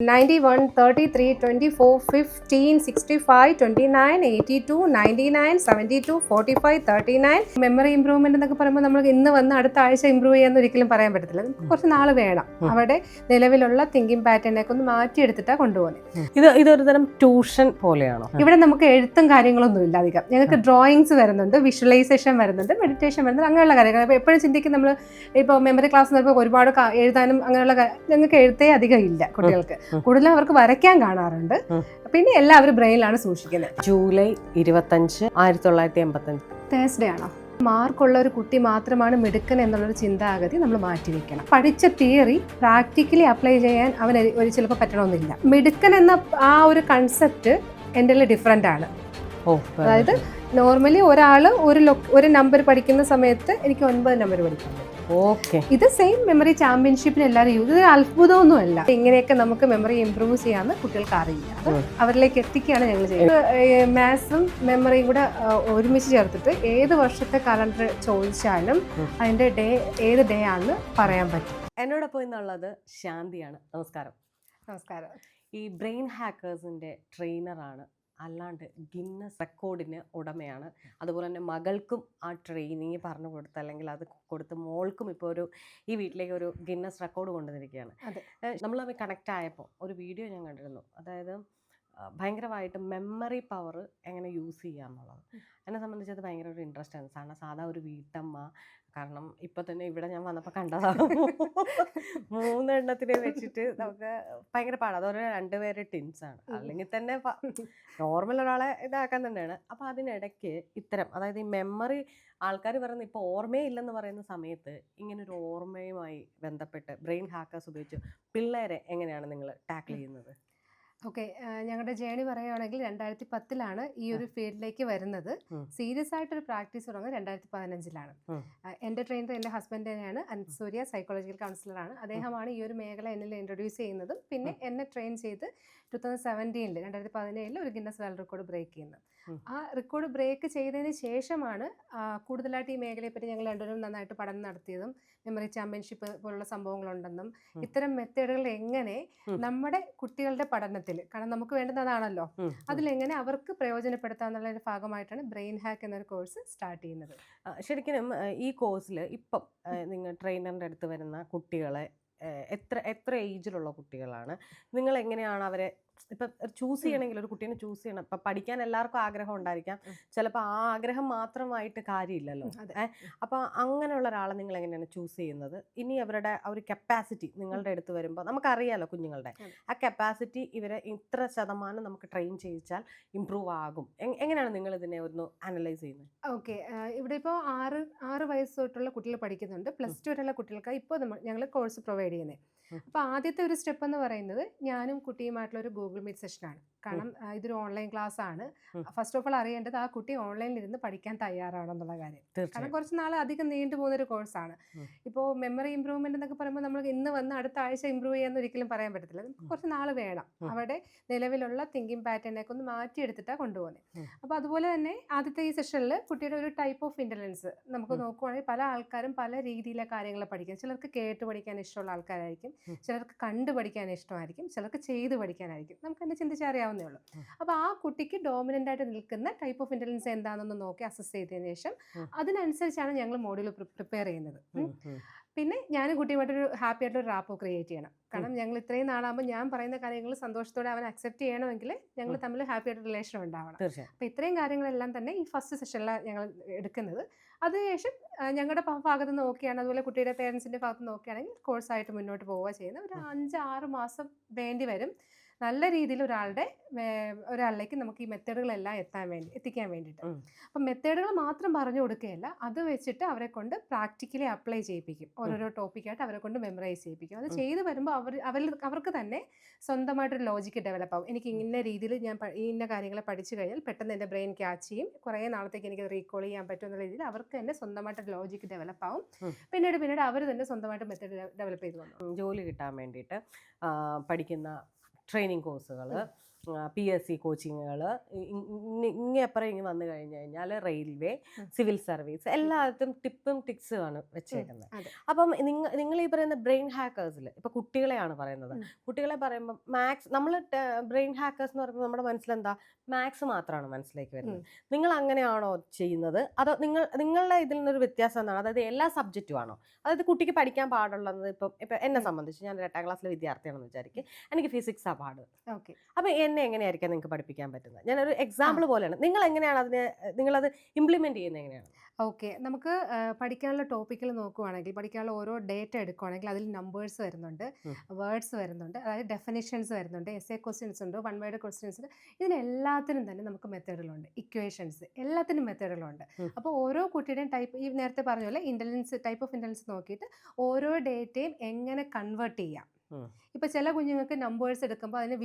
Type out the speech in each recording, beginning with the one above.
91, 33, 24, 15, 65, 29, 82, 99, 72, 45, 39. Memory improvement എന്നൊക്കെ പറയുമ്പോൾ നമ്മൾ ഇന്ന് വന്ന് അടുത്ത ആഴ്ച ഇംപ്രൂവ് ചെയ്യാന്ന് ഒരിക്കലും പറയാൻ പറ്റത്തില്ല. കുറച്ച് നാൾ വേണം. അവിടെ നിലവിലുള്ള തിങ്കിങ് പാറ്റേണൊക്കെ ഒന്ന് മാറ്റിയെടുത്തിട്ടാണ് കൊണ്ടുപോകുന്നത്. ഇതൊരു തരം ട്യൂഷൻ പോലെയാണോ? ഇവിടെ നമുക്ക് എഴുത്തും കാര്യങ്ങളൊന്നും ഇല്ല അധികം. ഞങ്ങൾക്ക് ഡ്രോയിങ്സ് വരുന്നുണ്ട്, വിഷ്വലൈസേഷൻ വരുന്നുണ്ട്, മെഡിറ്റേഷൻ വരുന്നുണ്ട്, അങ്ങനെയുള്ള കാര്യങ്ങൾ. അപ്പോൾ എപ്പോഴും ചിന്തിക്കും നമ്മൾ ഇപ്പോൾ മെമ്മറി ക്ലാസ് നടക്കുമ്പോൾ ഒരുപാട് എഴുതാനും അങ്ങനെയുള്ള ഞങ്ങൾക്ക് എഴുത്തേ അധികം ഇല്ല കുട്ടികൾക്ക്. കൂടുതലും അവർക്ക് വരയ്ക്കാൻ കാണാറുണ്ട്. പിന്നെ എല്ലാവരും ബ്രെയിനിലാണ് സൂക്ഷിക്കുന്നത്. ജൂലൈ 25, 1985 തേഴ്സ്ഡേ ആണോ? മാർക്കുള്ള ഒരു കുട്ടി മാത്രമാണ് മിടുക്കൻ എന്നുള്ളൊരു ചിന്താഗതി നമ്മൾ മാറ്റിവെക്കണം. പഠിച്ച തിയറി പ്രാക്ടിക്കലി അപ്ലൈ ചെയ്യാൻ അവന് ചിലപ്പോൾ പറ്റണമെന്നില്ല. മിടുക്കൻ എന്ന ആ ഒരു കൺസെപ്റ്റ് എൻ്റെ ഡിഫറെൻ്റ് ആണ്. അതായത് നോർമലി ഒരാൾ ഒരു നമ്പർ പഠിക്കുന്ന സമയത്ത് എനിക്ക് 9 നമ്പർ പഠിക്കാൻ പറ്റും. ഇത് സെയിം മെമ്മറി ചാമ്പ്യൻഷിപ്പിന് എല്ലാവരും യൂസ്. ഇത് അത്ഭുതമൊന്നുമല്ല. ഇങ്ങനെയൊക്കെ നമുക്ക് മെമ്മറി ഇംപ്രൂവ് ചെയ്യാമെന്ന് കുട്ടികൾക്ക് അറിയില്ല. അത് അവരിലേക്ക് എത്തിക്കുകയാണ് ഞങ്ങൾ ചെയ്യുന്നത്. മാത്സും മെമ്മറിയും കൂടെ ഒരുമിച്ച് ചേർത്തിട്ട് ഏത് വർഷത്തെ കലണ്ടർ ചോദിച്ചാലും അതിന്റെ ഏത് ഡേ ആണെന്ന് പറയാൻ പറ്റും. എന്നോടൊപ്പം ഇന്നുള്ളത് ശാന്തിയാണ്. നമസ്കാരം. നമസ്കാരം. ഈ ബ്രെയിൻ ഹാക്കേഴ്സിന്റെ ട്രെയിനറാണ്, അല്ലാണ്ട് ഗിന്നസ് റെക്കോർഡിന് ഉടമയാണ്. അതുപോലെ തന്നെ മകൾക്കും ആ ട്രെയിനിങ് പറഞ്ഞു കൊടുത്ത്, അല്ലെങ്കിൽ അത് കൊടുത്ത് മോൾക്കും ഇപ്പോൾ ഈ വീട്ടിലേക്ക് ഒരു ഗിന്നസ് റെക്കോർഡ് കൊണ്ടുവന്നിരിക്കുകയാണ്. നമ്മൾ തമ്മിൽ കണക്റ്റ് ആയപ്പോൾ ഒരു വീഡിയോ ഞാൻ കണ്ടിരുന്നു. അതായത് ഭയങ്കരമായിട്ട് മെമ്മറി പവർ എങ്ങനെ യൂസ് ചെയ്യാന്നുള്ളത് എന്നെ സംബന്ധിച്ചത് ഭയങ്കര ഒരു ഇൻട്രസ്റ്റ് ആണ്. കാരണം സാധാ ഒരു വീട്ടമ്മ, കാരണം ഇപ്പം തന്നെ ഇവിടെ ഞാൻ വന്നപ്പോൾ കണ്ടതാണ്, 3 എണ്ണത്തിനെ വെച്ചിട്ട് നമുക്ക് ഭയങ്കര പാടാണ്. അതുപോലെ 2 പേര് ടിൻസാണ്, അല്ലെങ്കിൽ തന്നെ നോർമൽ ഒരാളെ ഇതാക്കാൻ തന്നെയാണ്. അപ്പോൾ അതിനിടയ്ക്ക് ഇത്തരം, അതായത് ഈ മെമ്മറി ആൾക്കാർ പറയുന്നത് ഇപ്പോൾ ഓർമ്മയില്ലെന്ന് പറയുന്ന സമയത്ത് ഇങ്ങനൊരു ഓർമ്മയുമായി ബന്ധപ്പെട്ട് ബ്രെയിൻ ഹാക്കേഴ്സ് ഉപയോഗിച്ച് പിള്ളേരെ എങ്ങനെയാണ് നിങ്ങൾ ടാക്കിൾ ചെയ്യുന്നത്? ഓക്കെ, ഞങ്ങളുടെ ജേണി പറയുകയാണെങ്കിൽ 2010 ഈ ഒരു ഫീൽഡിലേക്ക് വരുന്നത്. സീരിയസ് ആയിട്ടൊരു പ്രാക്ടീസ് തുടങ്ങുന്നത് 2015. എൻ്റെ ട്രെയിനർ എൻ്റെ ഹസ്ബൻഡ് തന്നെയാണ്. അനന്ത് സൂര്യ സൈക്കോളജിക്കൽ കൗൺസിലറാണ്. അദ്ദേഹമാണ് ഈ ഒരു മേഖല എന്നിൽ ഇൻട്രൊഡ്യൂസ് ചെയ്യുന്നതും പിന്നെ എന്നെ ട്രെയിൻ ചെയ്ത് 2017 ഒരു ഗിന്നസ് വേൾഡ് റെക്കോർഡ് ബ്രേക്ക് ചെയ്യുന്നത്. ആ റെക്കോർഡ് ബ്രേക്ക് ചെയ്തതിന് ശേഷമാണ് കൂടുതലായിട്ട് ഈ മേഖലയെ പറ്റി ഞങ്ങൾ രണ്ടുപേരും നന്നായിട്ട് പഠനം നടത്തിയതും മെമ്മറി ചാമ്പ്യൻഷിപ്പ് പോലുള്ള സംഭവങ്ങളുണ്ടെന്നും ഇത്തരം മെത്തേഡുകൾ എങ്ങനെ നമ്മുടെ കുട്ടികളുടെ പഠനത്തിൽ, കാരണം നമുക്ക് വേണ്ടത് അതാണല്ലോ, അതിലെങ്ങനെ അവർക്ക് പ്രയോജനപ്പെടുത്താന്നുള്ള ഒരു ഭാഗമായിട്ടാണ് ബ്രെയിൻ ഹാക്ക് എന്നൊരു കോഴ്സ് സ്റ്റാർട്ട് ചെയ്യുന്നത്. ശരിക്കും ഈ കോഴ്സിൽ ഇപ്പം നിങ്ങൾ ട്രെയിനറിൻ്റെ അടുത്ത് വരുന്ന കുട്ടികളെ എത്ര ഏജിലുള്ള കുട്ടികളാണ്? നിങ്ങൾ എങ്ങനെയാണ് അവരെ ഇപ്പം ചൂസ് ചെയ്യണമെങ്കിൽ, ഒരു കുട്ടീനെ ചൂസ് ചെയ്യണം, ഇപ്പം പഠിക്കാൻ എല്ലാവർക്കും ആഗ്രഹം ഉണ്ടായിരിക്കാം, ചിലപ്പോൾ ആ ആഗ്രഹം മാത്രമായിട്ട് കാര്യമില്ലല്ലോ. അപ്പോൾ അങ്ങനെയുള്ള ഒരാളെ നിങ്ങൾ എങ്ങനെയാണ് ചൂസ് ചെയ്യുന്നത്? ഇനി അവരുടെ ആ ഒരു കപ്പാസിറ്റി നിങ്ങളുടെ അടുത്ത് വരുമ്പോൾ നമുക്കറിയാമല്ലോ, കുഞ്ഞുങ്ങളുടെ ആ കപ്പാസിറ്റി ഇവരെ ഇത്ര ശതമാനം നമുക്ക് ട്രെയിൻ ചെയ്യിച്ചാൽ ഇമ്പ്രൂവ് ആകും. എങ്ങനെയാണ് നിങ്ങൾ ഇതിനെ ഒന്ന് അനലൈസ് ചെയ്യുന്നത്? ഓക്കെ, ഇവിടെ ഇപ്പോൾ 6 വയസ്സ് തൊട്ടുള്ള കുട്ടികൾ പഠിക്കുന്നുണ്ട്. +2 വരെയുള്ള കുട്ടികൾക്ക് ഇപ്പോൾ ഞങ്ങൾ കോഴ്സ് പ്രൊവൈഡ് ചെയ്യുന്നത്. അപ്പോൾ ആദ്യത്തെ ഒരു സ്റ്റെപ്പ് എന്ന് പറയുന്നത് ഞാനും കുട്ടിയുമായിട്ടുള്ള ഒരു ഗൂഗിൾ മീറ്റ് സെഷനാണ്. കാരണം ഇതൊരു ഓൺലൈൻ ക്ലാസ് ആണ്. ഫസ്റ്റ് ഓഫ് ഓൾ അറിയേണ്ടത് ആ കുട്ടി ഓൺലൈനിൽ ഇരുന്ന് പഠിക്കാൻ തയ്യാറാണെന്നുള്ള കാര്യം. കാരണം കുറച്ച് നാൾ അധികം നീണ്ടു പോകുന്നൊരു കോഴ്സാണ്. ഇപ്പോൾ മെമ്മറി ഇംപ്രൂവ്മെന്റ് എന്നൊക്കെ പറയുമ്പോൾ നമ്മൾ ഇന്ന് വന്ന് അടുത്ത ആഴ്ച ഇംപ്രൂവ് ചെയ്യാന്ന് ഒരിക്കലും പറയാൻ പറ്റത്തില്ല. കുറച്ച് നാൾ വേണം. അവിടെ നിലവിലുള്ള തിങ്കിങ് പാറ്റേണൊക്കെ ഒന്ന് മാറ്റിയെടുത്തിട്ടാണ് കൊണ്ടുപോകുന്നത്. അപ്പോൾ അതുപോലെ തന്നെ ആദ്യത്തെ ഈ സെഷനിൽ കുട്ടിയുടെ ഒരു ടൈപ്പ് ഓഫ് ഇൻ്റലിജൻസ് നമുക്ക് നോക്കുവാണെങ്കിൽ പല ആൾക്കാരും പല രീതിയിലെ കാര്യങ്ങൾ പഠിക്കും. ചിലർക്ക് കേട്ട് പഠിക്കാൻ ഇഷ്ടമുള്ള ആൾക്കാരായിരിക്കും, ചിലർക്ക് കണ്ടു പഠിക്കാൻ ഇഷ്ടമായിരിക്കും, ചിലർക്ക് ചെയ്ത് പഠിക്കാനായിരിക്കും. നമുക്ക് തന്നെ ചിന്തിച്ചറിയാവുന്നേ ഉള്ളൂ. അപ്പോൾ ആ കുട്ടിക്ക് ഡോമിനൻ്റ് ആയിട്ട് നിൽക്കുന്ന ടൈപ്പ് ഓഫ് ഇൻ്റലിജൻസ് എന്താണെന്ന് നോക്കി അസസ് ചെയ്തതിന് ശേഷം അതിനനുസരിച്ചാണ് ഞങ്ങൾ മോഡ്യൂൾ പ്രിപ്പയർ ചെയ്യുന്നത്. പിന്നെ ഞാനും കുട്ടിയുമായിട്ടൊരു ഹാപ്പി ആയിട്ടൊരു റാപ്പോ ക്രിയേറ്റ് ചെയ്യണം. കാരണം ഞങ്ങൾ ഇത്രയും നാളാകുമ്പോൾ ഞാൻ പറയുന്ന കാര്യങ്ങൾ സന്തോഷത്തോടെ അവൻ അക്സെപ്റ്റ് ചെയ്യണമെങ്കിൽ ഞങ്ങൾ തമ്മിൽ ഹാപ്പി ആയിട്ട് റിലേഷൻ ഉണ്ടാവണം. അപ്പോൾ ഇത്രയും കാര്യങ്ങളെല്ലാം തന്നെ ഈ ഫസ്റ്റ് സെഷനിലാണ് ഞങ്ങൾ എടുക്കുന്നത്. അതിനുശേഷം ഞങ്ങളുടെ ഭാഗത്ത് നിന്ന് നോക്കിയാണ്, അതുപോലെ കുട്ടിയുടെ പേരൻസിൻ്റെ ഭാഗത്ത് നോക്കുകയാണെങ്കിൽ കോഴ്സായിട്ട് മുന്നോട്ട് പോവുക ചെയ്യുന്നത്. ഒരു 5-6 മാസം വേണ്ടി വരും നല്ല രീതിയിൽ ഒരാളിലേക്ക് നമുക്ക് ഈ മെത്തേഡുകളെല്ലാം എത്തിക്കാൻ വേണ്ടിയിട്ട്. അപ്പം മെത്തേഡുകൾ മാത്രം പറഞ്ഞു കൊടുക്കുകയല്ല, അത് വെച്ചിട്ട് അവരെ കൊണ്ട് പ്രാക്ടിക്കലി അപ്ലൈ ചെയ്യിപ്പിക്കും. ഓരോരോ ടോപ്പിക്കായിട്ട് അവരെ കൊണ്ട് മെമ്മറൈസ് ചെയ്യിപ്പിക്കും. അത് ചെയ്ത് വരുമ്പോൾ അവർക്ക് തന്നെ സ്വന്തമായിട്ടൊരു ലോജിക്ക് ഡെവലപ്പ് ആവും. എനിക്ക് ഇന്ന രീതിയിൽ ഞാൻ ഇന്ന കാര്യങ്ങളെ പഠിച്ചു കഴിഞ്ഞാൽ പെട്ടെന്ന് എൻ്റെ ബ്രെയിൻ ക്യാച്ച് ചെയ്യും, കുറേ നാളത്തേക്ക് എനിക്ക് റീകോൾ ചെയ്യാൻ പറ്റും എന്നുള്ള രീതിയിൽ അവർക്ക് തന്നെ സ്വന്തമായിട്ടൊരു ലോജിക്ക് ഡെവലപ്പ് ആവും. പിന്നീട് അവർ തന്നെ സ്വന്തമായിട്ട് മെത്തേഡ് ഡെവലപ്പ് ചെയ്ത് വന്നു. ജോലി കിട്ടാൻ വേണ്ടിയിട്ട് പഠിക്കുന്ന ട്രെയിനിങ് കോഴ്സുകൾ PSC കോച്ചിങ്ങുകൾ, ഇങ്ങേപ്പുറം ഇങ്ങ് വന്നു കഴിഞ്ഞാൽ റെയിൽവേ, സിവിൽ സർവീസ്, എല്ലായിടത്തും ടിപ്പും ടിക്സുമാണ് വെച്ചേക്കുന്നത്. അപ്പം നിങ്ങൾ ഈ പറയുന്ന ബ്രെയിൻ ഹാക്കേഴ്സിൽ ഇപ്പം കുട്ടികളെയാണ് പറയുന്നത്. കുട്ടികളെ പറയുമ്പോൾ മാത്സ്, നമ്മൾ ബ്രെയിൻ ഹാക്കേഴ്സ് എന്ന് പറയുമ്പോൾ നമ്മുടെ മനസ്സിലെന്താ, മാത്സ് മാത്രമാണ് മനസ്സിലേക്ക് വരുന്നത്. നിങ്ങൾ അങ്ങനെയാണോ ചെയ്യുന്നത്, അതോ നിങ്ങളുടെ ഇതിൽ നിന്നൊരു വ്യത്യാസം എന്താണ്? അതായത് എല്ലാ സബ്ജക്റ്റും ആണോ? അതായത് കുട്ടിക്ക് പഠിക്കാൻ പാടുള്ളത്, ഇപ്പം എന്നെ സംബന്ധിച്ച് ഞാൻ 8ാം ക്ലാസ്സിലെ വിദ്യാർത്ഥിയാണെന്ന് വിചാരിക്കും, എനിക്ക് ഫിസിക്സാ പാട്. ഓക്കെ. അപ്പം എന്നെ എങ്ങനെയായിരിക്കാം നിങ്ങൾക്ക് പഠിപ്പിക്കാൻ പറ്റുന്നത്? ഞാനൊരു എക്സാമ്പിൾ പോലെയാണ്. നിങ്ങൾ എങ്ങനെയാണ് നിങ്ങളത് ഇംപ്ലിമെന്റ് ചെയ്യുന്നത് എങ്ങനെയാണ്? ഓക്കെ. നമുക്ക് പഠിക്കാനുള്ള ടോപ്പിക്കിൽ നോക്കുവാണെങ്കിൽ, പഠിക്കാനുള്ള ഓരോ ഡേറ്റ എടുക്കുവാണെങ്കിൽ അതിൽ നമ്പേഴ്സ് വരുന്നുണ്ട്, വേർഡ്സ് വരുന്നുണ്ട്, അതായത് ഡെഫിനിഷൻസ് വരുന്നുണ്ട്, എസ്എ ക്വസ്റ്റ്യൻസ് ഉണ്ട്, 1 വേർഡ് ക്വസ്റ്റ്യൻസ് ഉണ്ട്. ഇതിനെല്ലാത്തിനും തന്നെ നമുക്ക് മെത്തേഡുകളുണ്ട്, ഇക്വേഷൻസ്, എല്ലാത്തിനും മെത്തേഡുകളുണ്ട്. അപ്പോൾ ഓരോ കുട്ടിയുടെയും ടൈപ്പ്, ഈ നേരത്തെ പറഞ്ഞ പോലെ ഇൻ്റലിജൻസ്, ടൈപ്പ് ഓഫ് ഇൻ്റലിജൻസ് നോക്കിയിട്ട് ഓരോ ഡേറ്റയും എങ്ങനെ കൺവേർട്ട് ചെയ്യാം. ഇപ്പോൾ ചില കുഞ്ഞുങ്ങൾക്ക് നമ്പേഴ്സ് എടുക്കുമ്പോൾ അതിന്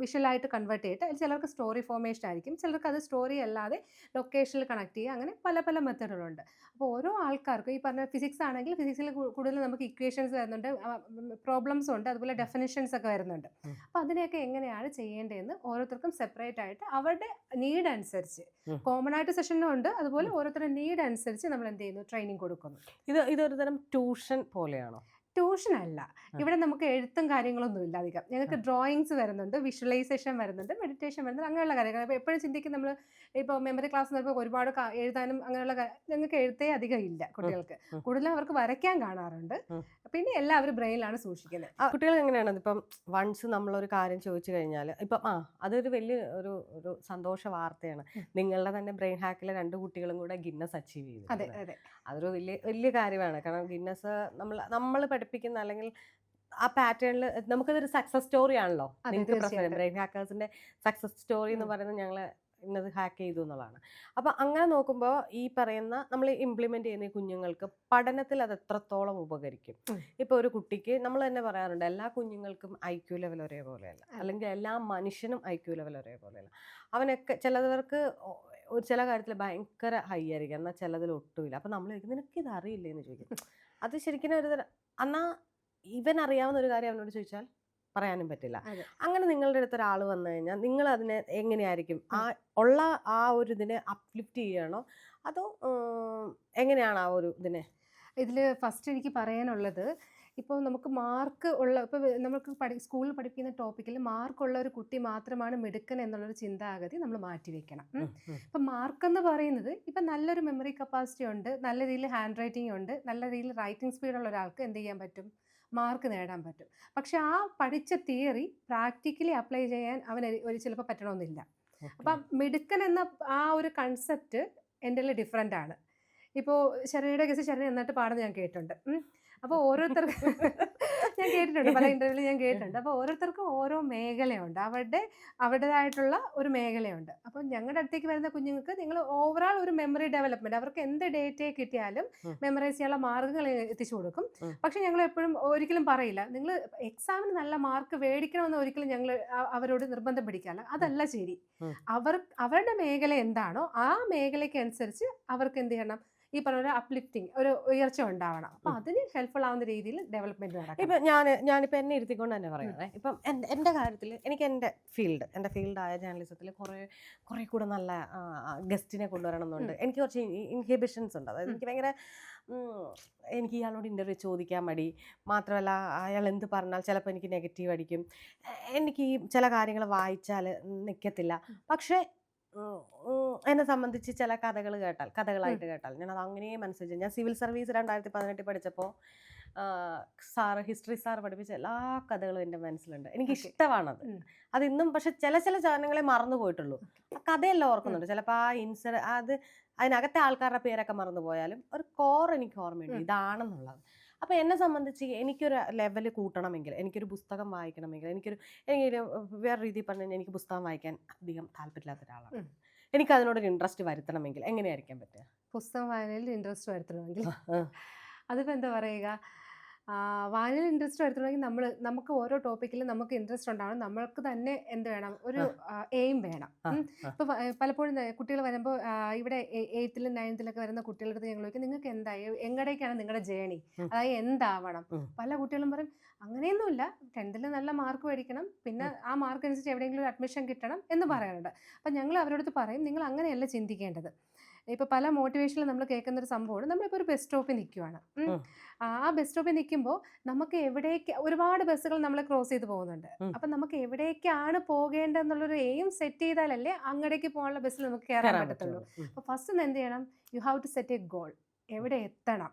വിഷ്വലായിട്ട് കൺവേർട്ട് ചെയ്തിട്ട്, അതിൽ ചിലർക്ക് സ്റ്റോറി ഫോർമേഷൻ ആയിരിക്കും, ചിലർക്ക് അത് സ്റ്റോറി അല്ലാതെ ലൊക്കേഷനിൽ കണക്ട് ചെയ്യുക, അങ്ങനെ പല പല മെത്തേഡുകളുണ്ട്. അപ്പോൾ ഓരോ ആൾക്കാർക്കും, ഈ പറഞ്ഞ ഫിസിക്സ് ആണെങ്കിൽ ഫിസിക്സിൽ കൂടുതൽ നമുക്ക് ഇക്വേഷൻസ് വരുന്നുണ്ട്, പ്രോബ്ലംസ് ഉണ്ട്, അതുപോലെ ഡെഫിനിഷൻസ് ഒക്കെ വരുന്നുണ്ട്. അപ്പോൾ അതിനെയൊക്കെ എങ്ങനെയാണ് ചെയ്യേണ്ടതെന്ന് ഓരോരുത്തർക്കും സെപ്പറേറ്റ് ആയിട്ട് അവരുടെ നീഡ് അനുസരിച്ച്, കോമൺ ആയിട്ട് സെഷനും ഉണ്ട്, അതുപോലെ ഓരോരുത്തരുടെ നീഡ് അനുസരിച്ച് നമ്മൾ എന്ത് ചെയ്യുന്നു, ട്രെയിനിങ് കൊടുക്കുന്നു. ഇതൊരു തരം ട്യൂഷൻ പോലെയാണോ? ട്യൂഷൻ അല്ല, ഇവിടെ നമുക്ക് എഴുത്തും കാര്യങ്ങളൊന്നും ഇല്ല അധികം. ഞങ്ങൾക്ക് ഡ്രോയിങ്സ് വരുന്നുണ്ട്, വിഷ്വലൈസേഷൻ വരുന്നുണ്ട്, മെഡിറ്റേഷൻ വരുന്നുണ്ട്, അങ്ങനെയുള്ള കാര്യങ്ങൾ. അപ്പോൾ എപ്പോഴും ചിന്തിക്കും നമ്മൾ, ഇപ്പോൾ മെമ്മറി ക്ലാസ് വരുമ്പോൾ ഒരുപാട് എഴുതാനും അങ്ങനെയുള്ള ഞങ്ങൾക്ക് എഴുത്തേ അധികം ഇല്ല കുട്ടികൾക്ക്. കൂടുതലും അവർക്ക് വരയ്ക്കാൻ കാണാറുണ്ട്, പിന്നെ എല്ലാവരും ബ്രെയിനിലാണ് സൂക്ഷിക്കുന്നത്. കുട്ടികൾ എങ്ങനെയാണ് ഇപ്പം വൺസ് നമ്മളൊരു കാര്യം ചോദിച്ചു കഴിഞ്ഞാൽ, ഇപ്പം അതൊരു വലിയ ഒരു സന്തോഷ വാർത്തയാണ്. നിങ്ങളുടെ തന്നെ ബ്രെയിൻ ഹാക്കിലെ 2 കുട്ടികളും കൂടെ ഗിന്നസ് അച്ചീവ് ചെയ്തു. അതെ അതെ, അതൊരു വലിയ കാര്യമാണ്. കാരണം ഗിന്നസ് നമ്മൾ പഠിപ്പിക്കുന്ന, അല്ലെങ്കിൽ ആ പാറ്റേണിൽ നമുക്കതൊരു സക്സസ് സ്റ്റോറി ആണല്ലോ. ബ്രെയിൻ ഹാക്കേഴ്സിന്റെ സക്സസ് സ്റ്റോറി എന്ന് പറയുന്നത് ഞങ്ങൾ ഇന്നത് ഹാക്ക് ചെയ്തു എന്നുള്ളതാണ്. അപ്പം അങ്ങനെ നോക്കുമ്പോൾ ഈ പറയുന്ന നമ്മൾ ഇംപ്ലിമെന്റ് ചെയ്യുന്ന ഈ കുഞ്ഞുങ്ങൾക്ക് പഠനത്തിൽ അത് എത്രത്തോളം ഉപകരിക്കും? ഇപ്പോൾ ഒരു കുട്ടിക്ക് നമ്മൾ തന്നെ പറയാറുണ്ട്, എല്ലാ കുഞ്ഞുങ്ങൾക്കും IQ ലെവൽ ഒരേപോലെയല്ല, അല്ലെങ്കിൽ എല്ലാ മനുഷ്യനും IQ ലെവൽ ഒരേപോലെയല്ല. അവനൊക്കെ ചിലവർക്ക് ചില കാര്യത്തിൽ ഭയങ്കര ഹൈ ആയിരിക്കും, എന്നാൽ ചിലതിൽ ഒട്ടുമില്ല. അപ്പം നമ്മൾ നിനക്ക് ഇത് അറിയില്ലേ എന്ന് ചോദിക്കും. അത് ശരിക്കും ഒരു തരം, എന്നാൽ ഇവൻ അറിയാവുന്ന ഒരു കാര്യം അവനോട് ചോദിച്ചാൽ പറയാനും പറ്റില്ല. അങ്ങനെ നിങ്ങളുടെ അടുത്ത് ഒരാൾ വന്നു കഴിഞ്ഞാൽ നിങ്ങൾ അതിനെ എങ്ങനെയായിരിക്കും, ഉള്ള ആ ഒരു ഇതിനെ അപ്ലിഫ്റ്റ് ചെയ്യണോ, അതോ എങ്ങനെയാണ് ആ ഒരു ഇതിനെ? ഇതിൽ ഫസ്റ്റ് എനിക്ക് പറയാനുള്ളത്, ഇപ്പോൾ നമുക്ക് മാർക്ക് ഉള്ള, ഇപ്പോൾ നമുക്ക് സ്കൂളിൽ പഠിപ്പിക്കുന്ന ടോപ്പിക്കിൽ മാർക്കുള്ള ഒരു കുട്ടി മാത്രമാണ് മിടുക്കൻ എന്നുള്ളൊരു ചിന്താഗതി നമ്മൾ മാറ്റിവെക്കണം. ഇപ്പം മാർക്കെന്ന് പറയുന്നത്, ഇപ്പം നല്ലൊരു മെമ്മറി കപ്പാസിറ്റി ഉണ്ട്, നല്ല രീതിയിൽ ഹാൻഡ് റൈറ്റിംഗ് ഉണ്ട്, നല്ല രീതിയിൽ റൈറ്റിംഗ് സ്പീഡുള്ള ഒരാൾക്ക് എന്ത് ചെയ്യാൻ പറ്റും, മാർക്ക് നേടാൻ പറ്റും. പക്ഷെ ആ പഠിച്ച തിയറി പ്രാക്ടിക്കലി അപ്ലൈ ചെയ്യാൻ അവന് ചിലപ്പോൾ പറ്റണമെന്നില്ല. അപ്പം മിടുക്കൻ എന്ന ആ ഒരു കൺസെപ്റ്റ് എൻ്റെ ഡിഫറെൻ്റ് ആണ്. ഇപ്പോൾ ശരണിയുടെ കേസ് ശരണി നന്നായിട്ട് പാടുന്നത് ഞാൻ കേട്ടിട്ടുണ്ട്. അപ്പോൾ ഓരോരുത്തർക്കും ഞാൻ കേട്ടിട്ടുണ്ട്, പല ഇൻ്റർവ്യൂവിൽ ഞാൻ കേട്ടിട്ടുണ്ട്. അപ്പോൾ ഓരോരുത്തർക്കും ഓരോ മേഖലയുണ്ട്, അവരുടേതായിട്ടുള്ള ഒരു മേഖലയുണ്ട്. അപ്പോൾ ഞങ്ങളുടെ അടുത്തേക്ക് വരുന്ന കുഞ്ഞുങ്ങൾക്ക് നിങ്ങൾ ഓവറോൾ ഒരു മെമ്മറി ഡെവലപ്മെൻറ്റ്, അവർക്ക് എന്ത് ഡേറ്റയെ കിട്ടിയാലും മെമ്മറൈസ് ചെയ്യാനുള്ള മാർഗ്ഗങ്ങൾ എത്തിച്ചു കൊടുക്കും. പക്ഷെ ഞങ്ങൾ എപ്പോഴും ഒരിക്കലും പറയില്ല നിങ്ങൾ എക്സാമിന് നല്ല മാർക്ക് മേടിക്കണമെന്ന് ഒരിക്കലും ഞങ്ങൾ അവരോട് നിർബന്ധം പിടിക്കാറില്ല. അതല്ല ശരി. അവരുടെ മേഖല എന്താണോ ആ മേഖലയ്ക്ക് അനുസരിച്ച് അവർക്ക് എന്ത് ചെയ്യണം, ഈ പറഞ്ഞ ഒരു അപ്ലിഫ്റ്റിംഗ്, ഒരു ഉയർച്ച ഉണ്ടാവണം. അപ്പം അതിന് ഹെൽപ്ഫുൾ ആവുന്ന രീതിയിൽ ഡെവലപ്മെന്റ് നടക്കും. ഇപ്പം ഞാനിപ്പോൾ എന്നെ ഇരുത്തിക്കൊണ്ട് തന്നെ പറയണേ, ഇപ്പം എൻ്റെ കാര്യത്തിൽ എനിക്ക് എൻ്റെ ഫീൽഡായ ജേർണലിസത്തിൽ കുറേ കൂടെ നല്ല ഗസ്റ്റിനെ കൊണ്ടുവരണം എന്നുണ്ട്. എനിക്ക് കുറച്ച് ഇൻഹിബിഷൻസ് ഉണ്ട്. അതായത് എനിക്ക് ഭയങ്കര, എനിക്ക് ഇയാളോട് ഇൻ്റർവ്യൂ ചോദിക്കാൻ മടി. മാത്രമല്ല അയാൾ എന്ത് പറഞ്ഞാൽ ചിലപ്പോൾ എനിക്ക് നെഗറ്റീവ് അടിക്കും. എനിക്ക് ഈ ചില കാര്യങ്ങൾ വായിച്ചാൽ നിൽക്കത്തില്ല. പക്ഷേ എന്നെ സംബന്ധിച്ച് ചില കഥകളായിട്ട് കേട്ടാൽ ഞാനത് അങ്ങനെ മനസ്സിലാക്കി. ഞാൻ സിവിൽ സർവീസ് 2018 പഠിച്ചപ്പോൾ ഹിസ്റ്ററി സാർ പഠിപ്പിച്ച എല്ലാ കഥകളും എൻ്റെ മനസ്സിലുണ്ട്. എനിക്കിഷ്ടമാണത്. അതിന്നും പക്ഷെ ചില ചാനലുകളെ മറന്നു പോയിട്ടുള്ളൂ. ആ കഥയെല്ലാം ഓർക്കുന്നുണ്ട്. ചിലപ്പോൾ അതിനകത്തെ ആൾക്കാരുടെ പേരൊക്കെ മറന്നു പോയാലും ഒരു കോർ എനിക്ക് ഓർമ്മയുണ്ട്, ഇതാണെന്നുള്ളത്. അപ്പോൾ എന്നെ സംബന്ധിച്ച് എനിക്കൊരു ലെവൽ കൂട്ടണമെങ്കിൽ, എനിക്കൊരു പുസ്തകം വായിക്കണമെങ്കിൽ, എനിക്ക് വേറെ രീതിയിൽ പറഞ്ഞു കഴിഞ്ഞാൽ എനിക്ക് പുസ്തകം വായിക്കാൻ അധികം താല്പര്യമില്ലാത്ത ഒരാളാണ്. എനിക്ക് അതിനോടൊരു ഇൻട്രസ്റ്റ് വരുത്തണമെങ്കിൽ എങ്ങനെയായിരിക്കാൻ പറ്റുക? പുസ്തകം വായനയിൽ ഇൻട്രസ്റ്റ് വരുത്തണമെങ്കിൽ അതിപ്പോൾ എന്താ പറയുക, വായനയിൽ ഇൻട്രസ്റ്റ് എടുത്തിട്ടുണ്ടെങ്കിൽ നമുക്ക് ഓരോ ടോപ്പിക്കിലും നമുക്ക് ഇൻട്രസ്റ്റ് ഉണ്ടാവണം. നമ്മൾക്ക് തന്നെ എന്ത് വേണം, ഒരു എയിം വേണം. ഇപ്പോൾ പലപ്പോഴും കുട്ടികൾ വരുമ്പോൾ ഇവിടെ 8th-ലും 9th-ലൊക്കെ വരുന്ന കുട്ടികളുടെ അടുത്ത് ഞങ്ങൾ ചോദിക്കും, നിങ്ങൾക്ക് എന്തായി, എങ്ങടേക്കാണ് നിങ്ങളുടെ ജേണി, അതായത് എന്താവണം. പല കുട്ടികളും പറയും അങ്ങനെയൊന്നുമില്ല, 10th-ൽ നല്ല മാർക്ക് മേടിക്കണം, പിന്നെ ആ മാർക്ക് അനുസരിച്ച് എവിടെയെങ്കിലും ഒരു അഡ്മിഷൻ കിട്ടണം എന്ന് പറയാറുണ്ട്. അപ്പം ഞങ്ങൾ അവരോട് പറയും, നിങ്ങൾ അങ്ങനെയല്ല ചിന്തിക്കേണ്ടത്. ഇപ്പോൾ പല മോട്ടിവേഷനിലും നമ്മൾ കേൾക്കുന്ന ഒരു സംഭവമാണ്, നമ്മളിപ്പോൾ ഒരു ബസ് സ്റ്റോപ്പിൽ നിൽക്കുവാണ്. ആ ബസ് സ്റ്റോപ്പിൽ നിൽക്കുമ്പോൾ നമുക്ക് എവിടേക്ക് ഒരുപാട് ബസ്സുകൾ നമ്മൾ ക്രോസ് ചെയ്ത് പോകുന്നുണ്ട്. അപ്പം നമുക്ക് എവിടേക്കാണ് പോകേണ്ടതെന്നുള്ളൊരു എയിം സെറ്റ് ചെയ്താലല്ലേ അങ്ങടേക്ക് പോകാനുള്ള ബസ്സിൽ നമുക്ക് കയറാൻ പറ്റത്തുള്ളൂ. അപ്പോൾ ഫസ്റ്റ് എന്ത് ചെയ്യണം, you have to set a goal. എവിടെ എത്തണം,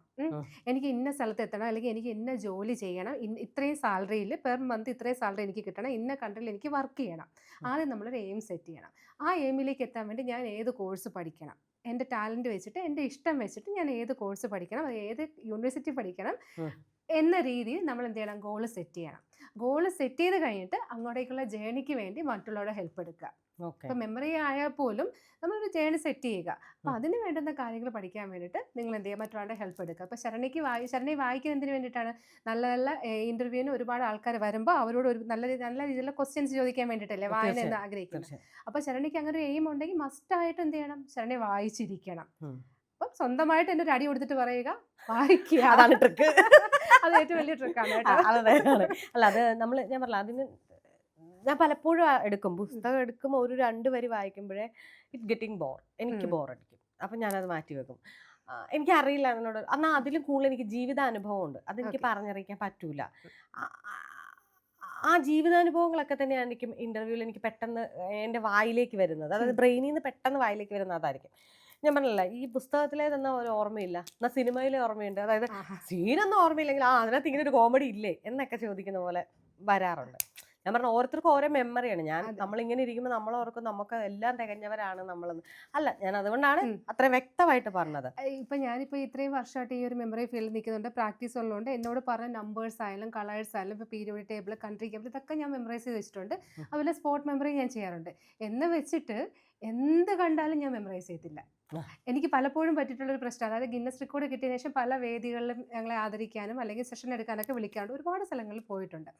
എനിക്ക് ഇന്ന സ്ഥലത്ത് എത്തണം, അല്ലെങ്കിൽ എനിക്ക് ഇന്ന ജോലി ചെയ്യണം, ഇത്രയും സാലറിയിൽ പെർ മന്ത് ഇത്രയും സാലറി എനിക്ക് കിട്ടണം, ഇന്ന കൺട്രിയിൽ എനിക്ക് വർക്ക് ചെയ്യണം. ആദ്യം നമ്മളൊരു എയിം സെറ്റ് ചെയ്യണം. ആ എയിമിലേക്ക് എത്താൻ വേണ്ടി ഞാൻ ഏത് കോഴ്സ് പഠിക്കണം, എൻ്റെ ടാലൻറ്റ് വെച്ചിട്ട്, എൻ്റെ ഇഷ്ടം വെച്ചിട്ട് ഞാൻ ഏത് കോഴ്സ് പഠിക്കണം, അത് ഏത് യൂണിവേഴ്സിറ്റി പഠിക്കണം എന്ന രീതിയിൽ നമ്മൾ എന്ത് ചെയ്യണം, ഗോൾ സെറ്റ് ചെയ്യണം. ഗോൾ സെറ്റ് ചെയ്ത് കഴിഞ്ഞിട്ട് അങ്ങോട്ടേക്കുള്ള ജേണിക്ക് വേണ്ടി മറ്റുള്ളവരുടെ ഹെൽപ്പ് എടുക്കുക. ഇപ്പം മെമ്മറി ആയാൽ പോലും നമ്മളൊരു ജേണി സെറ്റ് ചെയ്യുക. അപ്പോൾ അതിന് വേണ്ടുന്ന കാര്യങ്ങൾ പഠിക്കാൻ വേണ്ടിയിട്ട് നിങ്ങൾ എന്ത് ചെയ്യുക, മറ്റൊരാളുടെ ഹെൽപ്പ് എടുക്കുക. അപ്പോൾ ശരണി വായിക്കുന്നതിന് വേണ്ടിയിട്ടാണ്, നല്ല നല്ല ഇൻ്റർവ്യൂവിന് ഒരുപാട് ആൾക്കാർ വരുമ്പോൾ അവരോട് ഒരു നല്ല രീതിയിലുള്ള ക്വസ്റ്റ്യൻസ് ചോദിക്കാൻ വേണ്ടിയിട്ടല്ലേ വായന എന്ന് ആഗ്രഹിക്കുന്നത്. അപ്പോൾ ശരണിക്ക് അങ്ങനെ ഒരു എയിം ഉണ്ടെങ്കിൽ മസ്റ്റായിട്ട് എന്ത് ചെയ്യണം, ശരണി വായിച്ചിരിക്കണം. അപ്പം സ്വന്തമായിട്ട് എൻ്റെ ഒരു അടി കൊടുത്തിട്ട് പറയുക, വായിക്കുക. അതാണ് ട്രിക്ക്. അത് ഏറ്റവും വലിയ ട്രിക്കാണ് കേട്ടോ. അല്ല, അത് ഞാൻ പറഞ്ഞില്ല, അതിന് ഞാൻ പലപ്പോഴും എടുക്കും, പുസ്തകം എടുക്കുമ്പോൾ ഒരു 2 വരി വായിക്കുമ്പോഴേ ഇറ്റ് ഗെറ്റിംഗ് ബോർ, എനിക്ക് ബോറടിക്കും. അപ്പം ഞാനത് മാറ്റി വെക്കും. എനിക്കറിയില്ല അതിനോട്, എന്നാൽ അതിലും കൂടുതൽ എനിക്ക് ജീവിതാനുഭവം ഉണ്ട്, അതെനിക്ക് പറഞ്ഞറിയിക്കാൻ പറ്റൂല. ആ ജീവിതാനുഭവങ്ങളൊക്കെ തന്നെയാണ് എനിക്ക് ഇൻ്റർവ്യൂവിൽ എനിക്ക് പെട്ടെന്ന് എൻ്റെ വായിലേക്ക് വരുന്നത്, അതായത് ബ്രെയിനിൽ നിന്ന് പെട്ടെന്ന് വായിലേക്ക് വരുന്നത് അതായിരിക്കും. ഞാൻ പറഞ്ഞില്ല, ഈ പുസ്തകത്തിലെ തന്നെ ഒരു ഓർമ്മയില്ല, എന്നാൽ സിനിമയിലെ ഓർമ്മയുണ്ട്. അതായത് സീനൊന്നും ഓർമ്മയില്ലെങ്കിൽ അതിനകത്ത് ഇങ്ങനെ ഒരു കോമഡി ഇല്ലേ എന്നൊക്കെ ചോദിക്കുന്ന പോലെ വരാറുണ്ട്. ഞാൻ പറഞ്ഞ ഓരോരുത്തർക്കും ഓരോ മെമ്മറിയാണ്. നമ്മളിങ്ങനെ ഇരിക്കുമ്പോൾ നമ്മൾ ഓർക്കും നമുക്ക് എല്ലാം തികഞ്ഞവരാണ് നമ്മളെന്ന്. അല്ല, ഞാൻ അതുകൊണ്ടാണ് അത്ര വ്യക്തമായിട്ട് പറഞ്ഞത്. ഞാനിപ്പോൾ ഇത്രയും വർഷമായിട്ട് ഈ ഒരു മെമ്മറി ഫീൽഡിൽ നിൽക്കുന്നുണ്ട്, പ്രാക്ടീസ് ഉള്ളതുകൊണ്ട് എന്നോട് പറഞ്ഞ നമ്പേഴ്സ് ആയാലും കളേഴ്സ് ആയാലും ഇപ്പോൾ പീരിയോഡിക് ടേബിൾ, കൺട്രി ടേബിൾ, ഇതൊക്കെ ഞാൻ മെമ്മറൈസ് ചെയ്ത് വെച്ചിട്ടുണ്ട്. അതുപോലെ സ്പോട്ട് മെമ്മറി ഞാൻ ചെയ്യാറുണ്ട്. എന്ന് വെച്ചിട്ട് എന്ത് കണ്ടാലും ഞാൻ മെമ്മറൈസ് ചെയ്തില്ല. എനിക്ക് പലപ്പോഴും പറ്റിയിട്ടുള്ളൊരു പ്രശ്നം, അതായത് ഗിന്നസ് റെക്കോർഡ് കിട്ടിയതിനു ശേഷം പല വേദികളിലും ഞങ്ങളെ ആദരിക്കാനും അല്ലെങ്കിൽ സെഷൻ എടുക്കാനൊക്കെ വിളിക്കാണ്ട് ഒരുപാട് സ്ഥലങ്ങളിൽ പോയിട്ടുണ്ട്.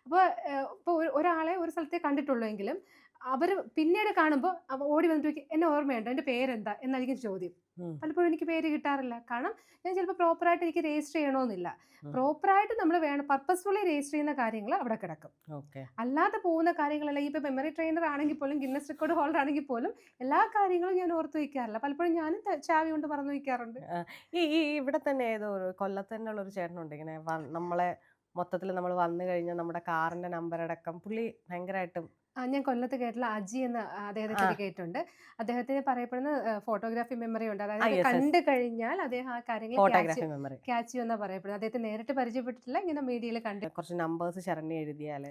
ഇപ്പോൾ ഒരാളെ ഒരു സ്ഥലത്തേ കണ്ടിട്ടുള്ളൂ എങ്കിലും അവർ പിന്നീട് കാണുമ്പോൾ ഓടി വന്നിട്ട് എന്നെ ഓർമ്മയുണ്ട്, എൻ്റെ പേരെന്താ എന്നായിരിക്കും ചോദ്യം. പലപ്പോഴും എനിക്ക് പേര് കിട്ടാറില്ല, കാരണം ഞാൻ ചിലപ്പോൾ പ്രോപ്പറായിട്ട് എനിക്ക് രജിസ്റ്റർ ചെയ്യണമെന്നില്ല. പ്രോപ്പറായിട്ട് നമ്മൾ വേണം പർപ്പസ്ഫുള്ളി രജിസ്റ്റർ ചെയ്യുന്ന കാര്യങ്ങൾ അവിടെ കിടക്കും. അല്ലാതെ പോകുന്ന കാര്യങ്ങളല്ല, ഇപ്പോൾ മെമ്മറി ട്രെയിനർ ആണെങ്കിൽ പോലും, ഗിന്നസ് റെക്കോർഡ് ഹോൾഡർ ആണെങ്കിൽ പോലും എല്ലാ കാര്യങ്ങളും ഞാൻ ഓർത്ത് വയ്ക്കാറില്ല. പലപ്പോഴും ഞാനും ചാവി കൊണ്ട് മറന്നു വയ്ക്കാറുണ്ട്. ഈ ഇവിടെ തന്നെ ഏതോ ഒരു കൊല്ലത്ത് തന്നെയുള്ള ഒരു ചേട്ടനുണ്ട്, ഇങ്ങനെ നമ്മളെ മൊത്തത്തിൽ നമ്മൾ വന്നു കഴിഞ്ഞാൽ നമ്മുടെ കാറിന്റെ നമ്പർ അടക്കം പുള്ളി ഭയങ്കരമായിട്ടും. ഞാൻ കൊല്ലത്ത് കേട്ടില്ല, അജി എന്ന് അദ്ദേഹത്തെ കേട്ടിട്ടുണ്ട്. അദ്ദേഹത്തിന് പറയപ്പെടുന്ന ഫോട്ടോഗ്രാഫി മെമ്മറി ഉണ്ട്, അതായത് കണ്ടു കഴിഞ്ഞാൽ അദ്ദേഹം ആ കാര്യങ്ങൾ ക്യാച്ച് ചെയ്യുമെന്നാ പറയപ്പെടുന്നത്. അദ്ദേഹത്തെ നേരിട്ട് പരിചയപ്പെട്ടിട്ടില്ല, ഇങ്ങനെ മീഡിയയിൽ കണ്ട്. കുറച്ച് നമ്പേഴ്സ് ശരണി എഴുതിയാൽ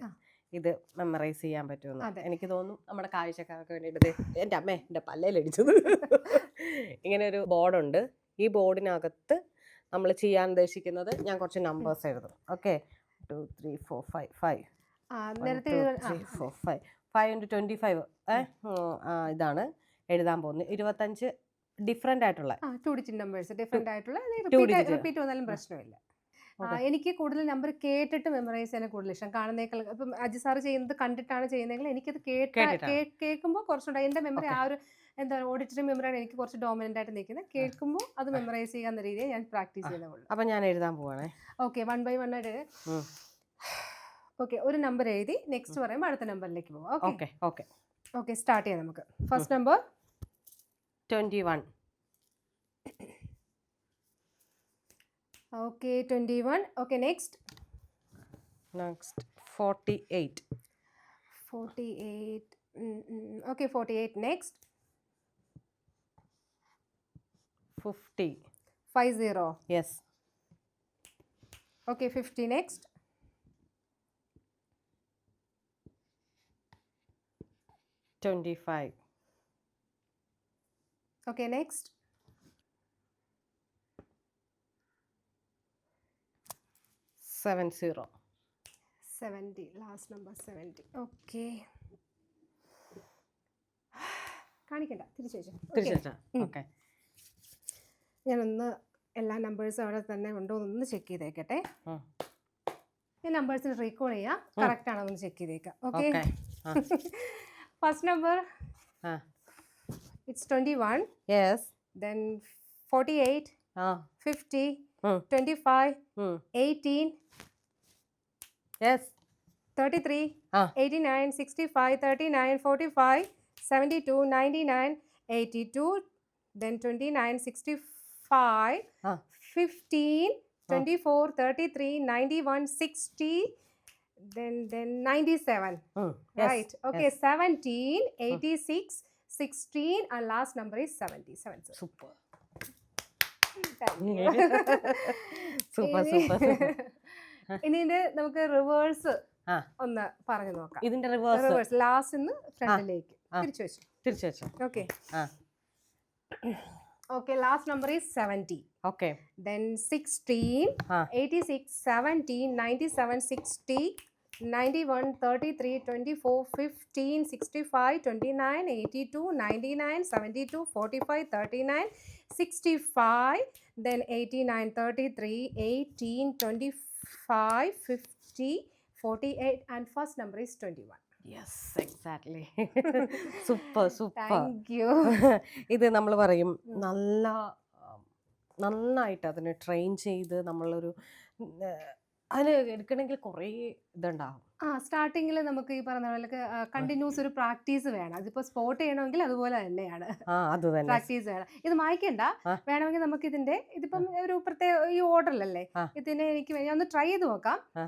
ഇത് മെമ്മറൈസ് ചെയ്യാൻ പറ്റുമെന്ന് എനിക്ക് തോന്നുന്നു. നമ്മുടെ കാഴ്ചക്കാർക്ക് വേണ്ടിയിട്ട് എൻ്റെ അമ്മേ എൻ്റെ പല്ലേലടിച്ചത് ഇങ്ങനെ ഒരു ബോർഡുണ്ട്. ഈ ബോർഡിനകത്ത് നമ്മൾ ചെയ്യാൻ ഉദ്ദേശിക്കുന്നത്, ഞാൻ കുറച്ച് നമ്പേഴ്സ് എഴുതും. ഓക്കെ, 2 3 4 5 5 നേരത്തെ 5 × 25 ഇതാണ് എഴുതാൻ പോകുന്നത്. 25 ഡിഫറെന്റ് ആയിട്ടുള്ള 2 ഡിജിറ്റ് നമ്പേഴ്സ്, ഡിഫറെന്റ് ആയിട്ടുള്ള, റിപ്പീറ്റ് വന്നാലും പ്രശ്നമില്ല. എനിക്ക് കൂടുതൽ നമ്പർ കേട്ടിട്ട് മെമ്മറൈസ് ചെയ്യാൻ കൂടുതൽ ഇഷ്ടം, കാണുന്നേക്കാൾ. ഇപ്പം അജി സാറ് ചെയ്യുന്നത് കണ്ടിട്ടാണ് ചെയ്യുന്നതെങ്കിൽ എനിക്കത് കേൾക്കുമ്പോൾ കുറച്ചുകൂടെ എൻ്റെ മെമ്മറി ആ ഒരു എന്താ ഓഡിറ്ററി മെമ്മറിയാണ് എനിക്ക് കുറച്ച് ഡോമിനന്റ് ആയിട്ട് നിൽക്കുന്നത്. കേൾക്കുമ്പോൾ അത് മെമ്മറൈസ് ചെയ്യാവുന്ന രീതിയിൽ ഞാൻ പ്രാക്ടീസ് ചെയ്യുന്നുള്ളൂ. അപ്പം ഞാൻ എഴുതാൻ പോവാണേ. ഓക്കെ, 1 by 1 ആയിട്ട്. ഓക്കെ, ഒരു നമ്പർ എഴുതി നെക്സ്റ്റ് പറയുമ്പോൾ അടുത്ത നമ്പറിലേക്ക് പോകാം. ഓക്കെ ഓക്കെ ഓക്കെ സ്റ്റാർട്ട് ചെയ്യാം നമുക്ക്. First number 21. Okay 21. Okay, next 48. 48. Okay 48. Next 50. 50. Yes. Okay 50. Next 25. Okay next 70. 70. Last number 70. Okay, കാണിക്കണ്ട, തിരിച്ചു. ഓക്കെ, ഞാനൊന്ന് എല്ലാ നമ്പേഴ്സും അവിടെ തന്നെ ഉണ്ടോ എന്നൊന്ന് ചെക്ക് ചെയ്തേക്കട്ടെ. ഉം. ഈ നമ്പേഴ്സിന് റീകോൾ ചെയ്യാം, കറക്റ്റ് ആണോ എന്ന് ചെക്ക് ചെയ്തേക്കാം. Okay, okay. First number it's 21, yes. then 48, ആ 50, ഉം. 25, ഉം. 18, യെസ്. 33, ആ 89, 65, 39, 45, 72, 99, 82, then 29, 65, ആ 15, 24, 33, 91, 60, then 97. ഉം. Yes. Right. Okay, 17, 86, 16, and last number is 77. Sir. Super Thank you. Super super. ഇനി ഇതിന്റെ നമുക്ക് റിവേഴ്സ് ആ ഒന്ന് പറഞ്ഞു നോക്കാം. ഇതിന്റെ റിവേഴ്സ് റിവേഴ്സ് ലാസ്റ്റ് ഫ്രണ്ടിലേക്ക് ആ. തിരിച്ചു വെച്ചു. തിരിച്ചു വെച്ചോ. ഓക്കെ, ആ okay, last number is 70, okay. then 16, ആ 86, 17, 97, 60, 91, 33, 24, 15, 65, 29, 82, 99, 72, 45, 39, 65, then 89, 33, 18, 25, 50, 48, and first number is 21. Yes, exactly. Super super. Thank you. ഇത് നമ്മൾ പറയും നന്നായിട്ട് അതിനെ ട്രെയിൻ ചെയ്ത് നമ്മളൊരു അതിന് എടുക്കണമെങ്കിൽ കുറേ ഇതുണ്ടാവും. സ്റ്റാർട്ടിങ്ങിൽ നമുക്ക് ഈ പറഞ്ഞ പോലെ കണ്ടിന്യൂസ് ഒരു പ്രാക്ടീസ് വേണം. അതിപ്പോ സ്പോട്ട് ചെയ്യണമെങ്കിൽ അതുപോലെ തന്നെയാണ്, അത് തന്നെ പ്രാക്ടീസ് വേണം. ഇത് മായ്ക്കണ്ട, ആ. വേണമെങ്കിൽ നമുക്ക് ഇതിപ്പം ഒരു പ്രത്യേക ഈ ഓർഡറിലല്ലേ, ആ. ഇതിനെ എനിക്ക് ഞാൻ ഒന്ന് ട്രൈ ചെയ്ത് നോക്കാം. ആ.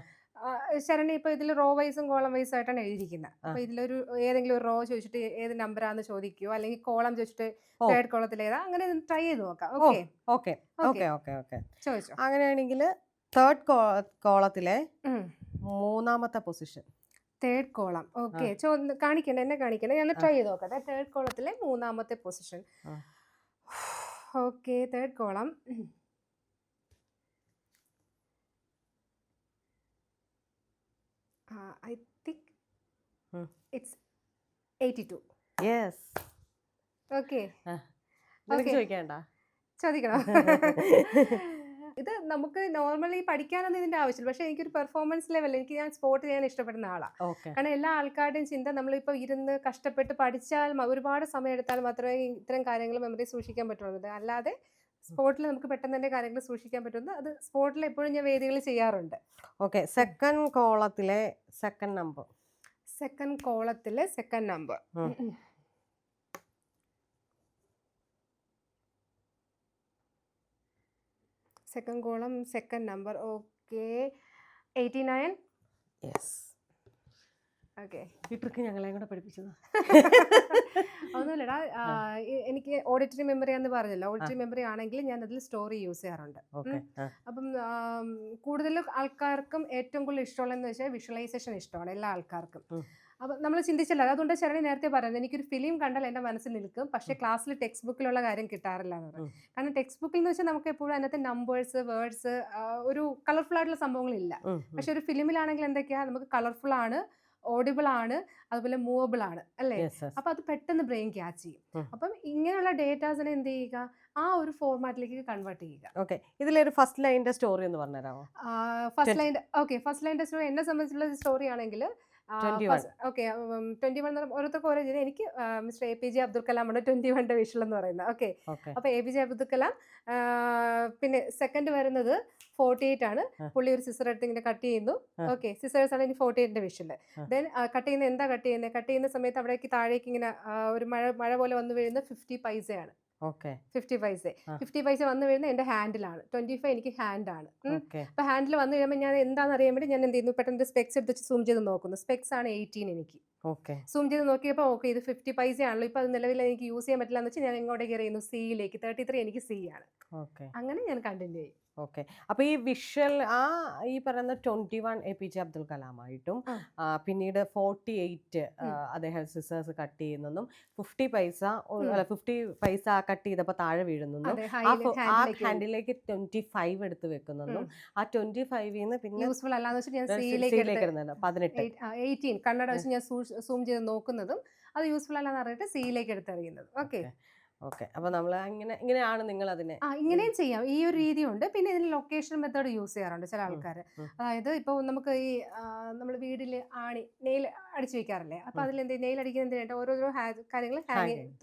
ശരണി ഇപ്പൊ ഇതിൽ റോ വൈസും കോളം വൈസും ആയിട്ടാണ് എഴുതിയിരിക്കുന്നത്. അപ്പൊ ഇതിലൊരു ഏതെങ്കിലും ഒരു റോ ചോദിച്ചിട്ട് ഏത് നമ്പറാന്ന് ചോദിക്കുകയോ, അല്ലെങ്കിൽ കോളം ചോദിച്ചിട്ട് തേർഡ് കോളത്തിൽ ഏതാ, അങ്ങനെ ട്രൈ ചെയ്ത് നോക്കാം. Okay, okay okay okay okay. ചോദിച്ചോ. അങ്ങനെയാണെങ്കിൽ തേർഡ് കോളത്തിലെ മൂന്നാമത്തെ പൊസിഷൻ. Third column. ഓക്കെ, കാണിക്കണ്ട, എന്നെ കാണിക്കണ്ട, ഞാൻ ട്രൈ ചെയ്ത് നോക്കട്ടെ. തേർഡ് കോളത്തിലെ മൂന്നാമത്തെ position. Okay, third column. I think it's 82. Yes. Okay. നിനക്ക് ചോദിക്കണ്ട. ചോദിക്കണോ? ഇത് നമുക്ക് നോർമലി പഠിക്കാനൊന്നും ഇതിന്റെ ആവശ്യമില്ല, പക്ഷെ എനിക്കൊരു പെർഫോമൻസ് ലെവൽ, ഞാൻ സ്പോർട്ട് ചെയ്യാൻ ഇഷ്ടപ്പെടുന്ന ആളാണ്. ഓക്കെ. കാരണം എല്ലാ ആൾക്കാരുടെയും ചിന്ത നമ്മളിപ്പോൾ ഇരുന്ന് കഷ്ടപ്പെട്ട് പഠിച്ചാൽ ഒരുപാട് സമയം എടുത്താൽ മാത്രമേ ഇത്തരം കാര്യങ്ങൾ മെമ്മറി സൂക്ഷിക്കാൻ പറ്റുള്ളൂ. അല്ലാതെ സ്പോർട്ടിൽ നമുക്ക് പെട്ടെന്ന് തന്നെ കാര്യങ്ങൾ സൂക്ഷിക്കാൻ പറ്റുന്നത് അത് സ്പോർട്ടിൽ എപ്പോഴും ഞാൻ വേദികളിൽ ചെയ്യാറുണ്ട്. ഓക്കെ, സെക്കൻഡ് കോളത്തിലെ സെക്കൻഡ് നമ്പർ. സെക്കൻഡ് കോളത്തിലെ second number. Second column second number. Okay, 89. Yes. Okay, ഈ ട്രിക്ക് ഞങ്ങളെ കൂടെ പഠിപ്പിച്ചതാ. ഒന്നുമില്ലടാ, എനിക്ക് ഓഡിറ്ററി മെമ്മറി എന്ന് പറഞ്ഞല്ലോ. ഓഡിറ്ററി മെമ്മറി ആണെങ്കിൽ ഞാൻ അതിൽ സ്റ്റോറി യൂസ് ചെയ്യാറുണ്ട്. അപ്പം കൂടുതൽ ആൾക്കാർക്കും ഏറ്റവും കൂടുതൽ ഇഷ്ടമുള്ളതെന്ന് വെച്ചാൽ വിഷ്വലൈസേഷൻ ഇഷ്ടമാണ് എല്ലാ ആൾക്കാർക്കും. അപ്പം നമ്മൾ ചിന്തിച്ചില്ല, അതുകൊണ്ട് ശരണി നേരത്തെ പറയുന്നത് എനിക്കൊരു ഫിലിം കണ്ടാൽ എൻ്റെ മനസ്സിൽ നിൽക്കും, പക്ഷേ ക്ലാസ്സിൽ ടെക്സ്റ്റ് ബുക്കിലുള്ള കാര്യം കിട്ടാറില്ല എന്ന് പറയും. കാരണം ടെക്സ്റ്റ് ബുക്കിൽ എന്ന് വെച്ചാൽ നമുക്ക് എപ്പോഴും അതിനകത്ത് നമ്പേഴ്സ്, വേർഡ്സ്, ഒരു കളർഫുൾ ആയിട്ടുള്ള സംഭവങ്ങളില്ല. പക്ഷെ ഒരു ഫിലിമിലാണെങ്കിൽ എന്തൊക്കെയാണ്, നമുക്ക് കളർഫുൾ ആണ്, ഓഡിബിൾ ആണ്, അതുപോലെ മൂവബിൾ ആണ്, അല്ലേ? അപ്പൊ അത് പെട്ടെന്ന് ബ്രെയിൻ ക്യാച്ച് ചെയ്യും. അപ്പം ഇങ്ങനെയുള്ള ഡേറ്റാസിനെ എന്ത് ചെയ്യുക, ആ ഒരു ഫോർമാറ്റിലേക്ക് കൺവേർട്ട് ചെയ്യുക. ഓക്കെ, ഇതിലൊരു ഫസ്റ്റ് ലൈനിന്റെ സ്റ്റോറി എന്ന് പറഞ്ഞുതരാമോ? First line. ഓക്കെ, ഫസ്റ്റ് ലൈനിന്റെ സ്റ്റോറി എന്നെ സംബന്ധിച്ചുള്ള സ്റ്റോറി ആണെങ്കിൽ ഓക്കെ, 21 ഓരോരുത്തർക്ക് ഓരോ ചെയ്ത്. എനിക്ക് മിസ്റ്റർ APJ അബ്ദുൽ കലാമാണ് 21 വിഷ്വൽ എന്ന് പറയുന്നത്. ഓക്കെ, അപ്പൊ APJ അബ്ദുൽ കലാം. പിന്നെ സെക്കൻഡ് വരുന്നത് 48 ആണ്. പുള്ളി ഒരു സിസർ എടുത്ത് ഇങ്ങനെ കട്ട് ചെയ്യുന്നു. ഓക്കെ, സിസേഴ്സ് ആണ് ഇനി 48 വിഷ്വല്. ദെൻ കട്ട് ചെയ്യുന്ന എന്താ കട്ട് ചെയ്യുന്ന സമയത്ത് അവിടേക്ക് താഴേക്ക് ഇങ്ങനെ ഒരു മഴ പോലെ വന്നു വീഴുന്ന 50 പൈസയാണ്. 50 പൈസ. 50 പൈസ വന്നു വീഴുന്നത് എൻ്റെ ഹാൻഡിലാണ്. 25 എനിക്ക് ഹാൻഡാണ്. അപ്പൊ ഹാൻഡിൽ വന്നു കഴിയുമ്പോൾ ഞാൻ എന്താണെന്ന് അറിയാൻ വേണ്ടി ഞാൻ എന്ത് ചെയ്യുന്നു, പെട്ടെന്ന് സ്പെക്സ് എടുത്ത് സൂം ചെയ്ത് നോക്കുന്നു. സ്പെക്സ് ആണ് 18 എനിക്ക്. സൂം ചെയ്ത് നോക്കിയപ്പോൾ ഓക്കെ, ഇത് 50 പൈസ ആണല്ലോ, ഇപ്പൊ അത് നിലവിൽ എനിക്ക് യൂസ് ചെയ്യാൻ പറ്റില്ല എന്ന് വെച്ചാൽ ഞാൻ ഇങ്ങോട്ടേക്ക് എറിയുന്നു സിയിലേക്ക്. 33 എനിക്ക് സി ആണ്. അങ്ങനെ ഞാൻ കണ്ടിന്യൂ ചെയ്യും. ഓക്കെ, അപ്പൊ ഈ വിഷ്വൽ ഈ പറയുന്ന 21 APJ അബ്ദുൽ കലാമായിട്ടും പിന്നീട് 48 അദ്ദേഹം സിസേഴ്സ് കട്ട് ചെയ്യുന്നതും 50 പൈസ കട്ട് ചെയ്തപ്പോ താഴെ വീഴുന്നതും ആ ഹാൻഡിലേക്ക് 25 എടുത്ത് വെക്കുന്നതും ആ 25 പിന്നെ യൂസ്ഫുൾ അല്ലാന്ന് വെച്ചാൽ ഞാൻ സിയിലേക്ക് ഇടുന്നുണ്ട് 18 കണ്ണട വെച്ച് ഞാൻ സൂം ചെയ്ത് നോക്കുന്നതും അത് യൂസ്ഫുൾ അല്ലാന്ന് പറഞ്ഞിട്ട് സിയിലേക്ക് എടുത്തെറിയുന്നത്. Okay, okay. അപ്പൊ നമ്മൾ ഇങ്ങനെയാണ് നിങ്ങൾ അതിനെ ഇങ്ങനെയും ചെയ്യാം. ഈ ഒരു രീതിയുണ്ട്. പിന്നെ ഇതിന് ലൊക്കേഷൻ മെത്തേഡ് യൂസ് ചെയ്യാറുണ്ട് ചില ആൾക്കാർ. അതായത് ഇപ്പോൾ നമുക്ക് ഈ നമ്മൾ വീട്ടിൽ നെയിൽ അടിച്ചു വെക്കാറില്ലേ? അപ്പോൾ അതിൽ നെയിൽ അടിക്കുന്നതിനായിട്ട് ഓരോരോ കാര്യങ്ങൾ